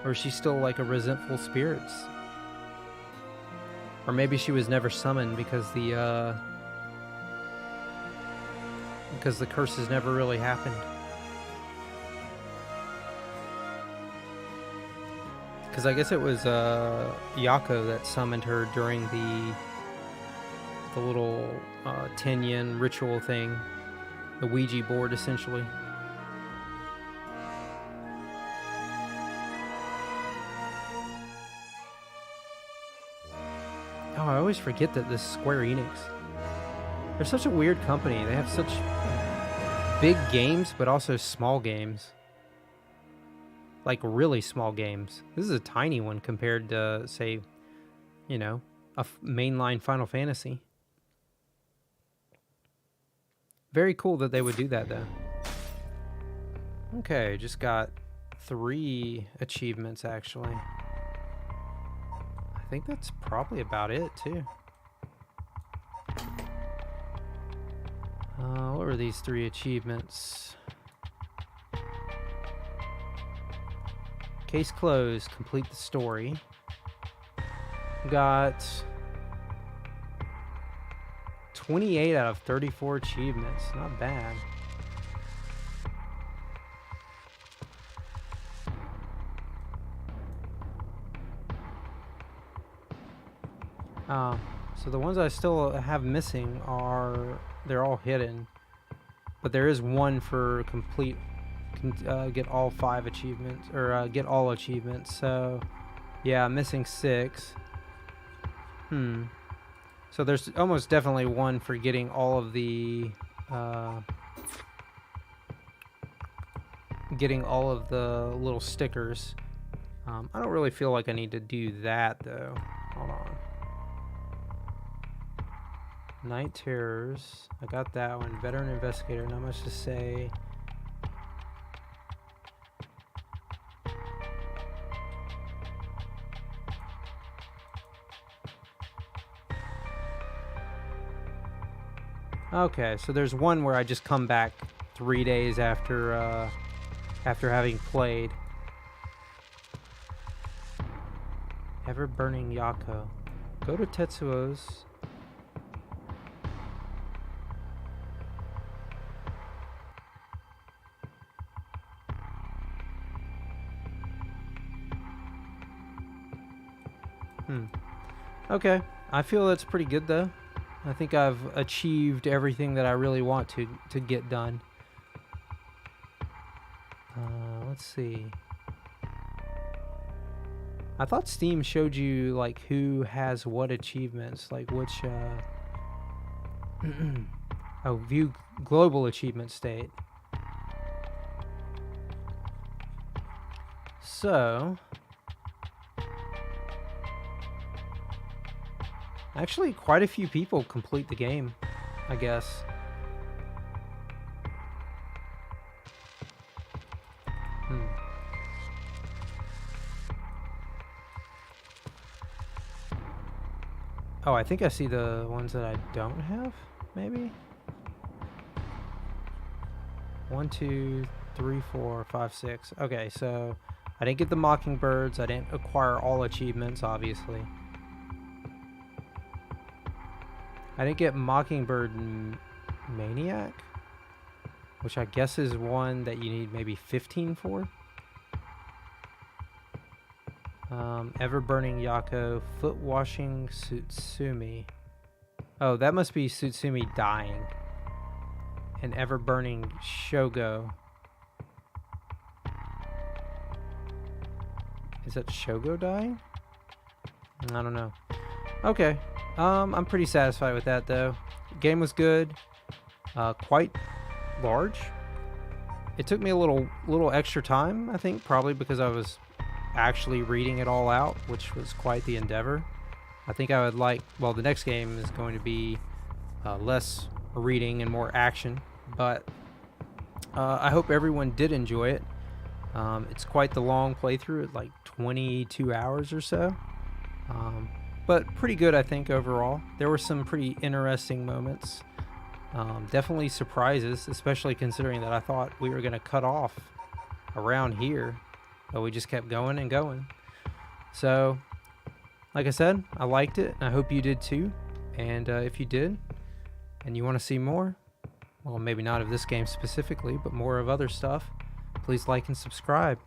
Or is she still like a resentful spirit? Or maybe she was never summoned because the curses never really happened. Because I guess it was Yako that summoned her during the little 10 yen ritual thing, the Ouija board essentially. Oh, I always forget that this Square Enix, they're such a weird company. They have such big games, but also small games. Like really small games. This is a tiny one compared to, say, you know, a mainline Final Fantasy. Very cool that they would do that, though. Okay, just got 3 achievements, actually. I think that's probably about it, too. What were these 3 achievements? Case closed. Complete the story. Got 28 out of 34 achievements. Not bad. So the ones I still have missing they're all hidden. But there is one for complete, get all 5 achievements, or get all achievements. So, yeah, I'm missing 6. So there's almost definitely one for getting all of the little stickers. I don't really feel like I need to do that though. Hold on. Night Terrors. I got that one. Veteran Investigator. Not much to say. Okay, so there's one where I just come back 3 days after having played. Ever burning Yako. Go to Tetsuo's. Okay, I feel that's pretty good though. I think I've achieved everything that I really want to get done. Let's see. I thought Steam showed you like who has what achievements, like which oh, view global achievement state. So actually quite a few people complete the game, I guess. Oh, I think I see the ones that I don't have, maybe? 1, 2, 3, 4, 5, 6. Okay, so I didn't get the Mockingbirds. I didn't acquire all achievements, obviously. I didn't get Mockingbird Maniac, which I guess is one that you need maybe 15 for. Ever burning Yako, foot washing Tsutsumi. Oh, that must be Tsutsumi dying. And ever burning Shogo. Is that Shogo dying? I don't know. Okay. I'm pretty satisfied with that though. Game was good. Quite large. It took me a little extra time, I think, probably because I was actually reading it all out, which was quite the endeavor. I think I would like, well, the next game is going to be less reading and more action, but I hope everyone did enjoy it. It's quite the long playthrough. It's like 22 hours or so, but pretty good, I think, overall. There were some pretty interesting moments, definitely surprises, especially considering that I thought we were going to cut off around here, but we just kept going and going. So like I said, I liked it, and I hope you did too. And if you did and you want to see more, well, maybe not of this game specifically, but more of other stuff, please like and subscribe.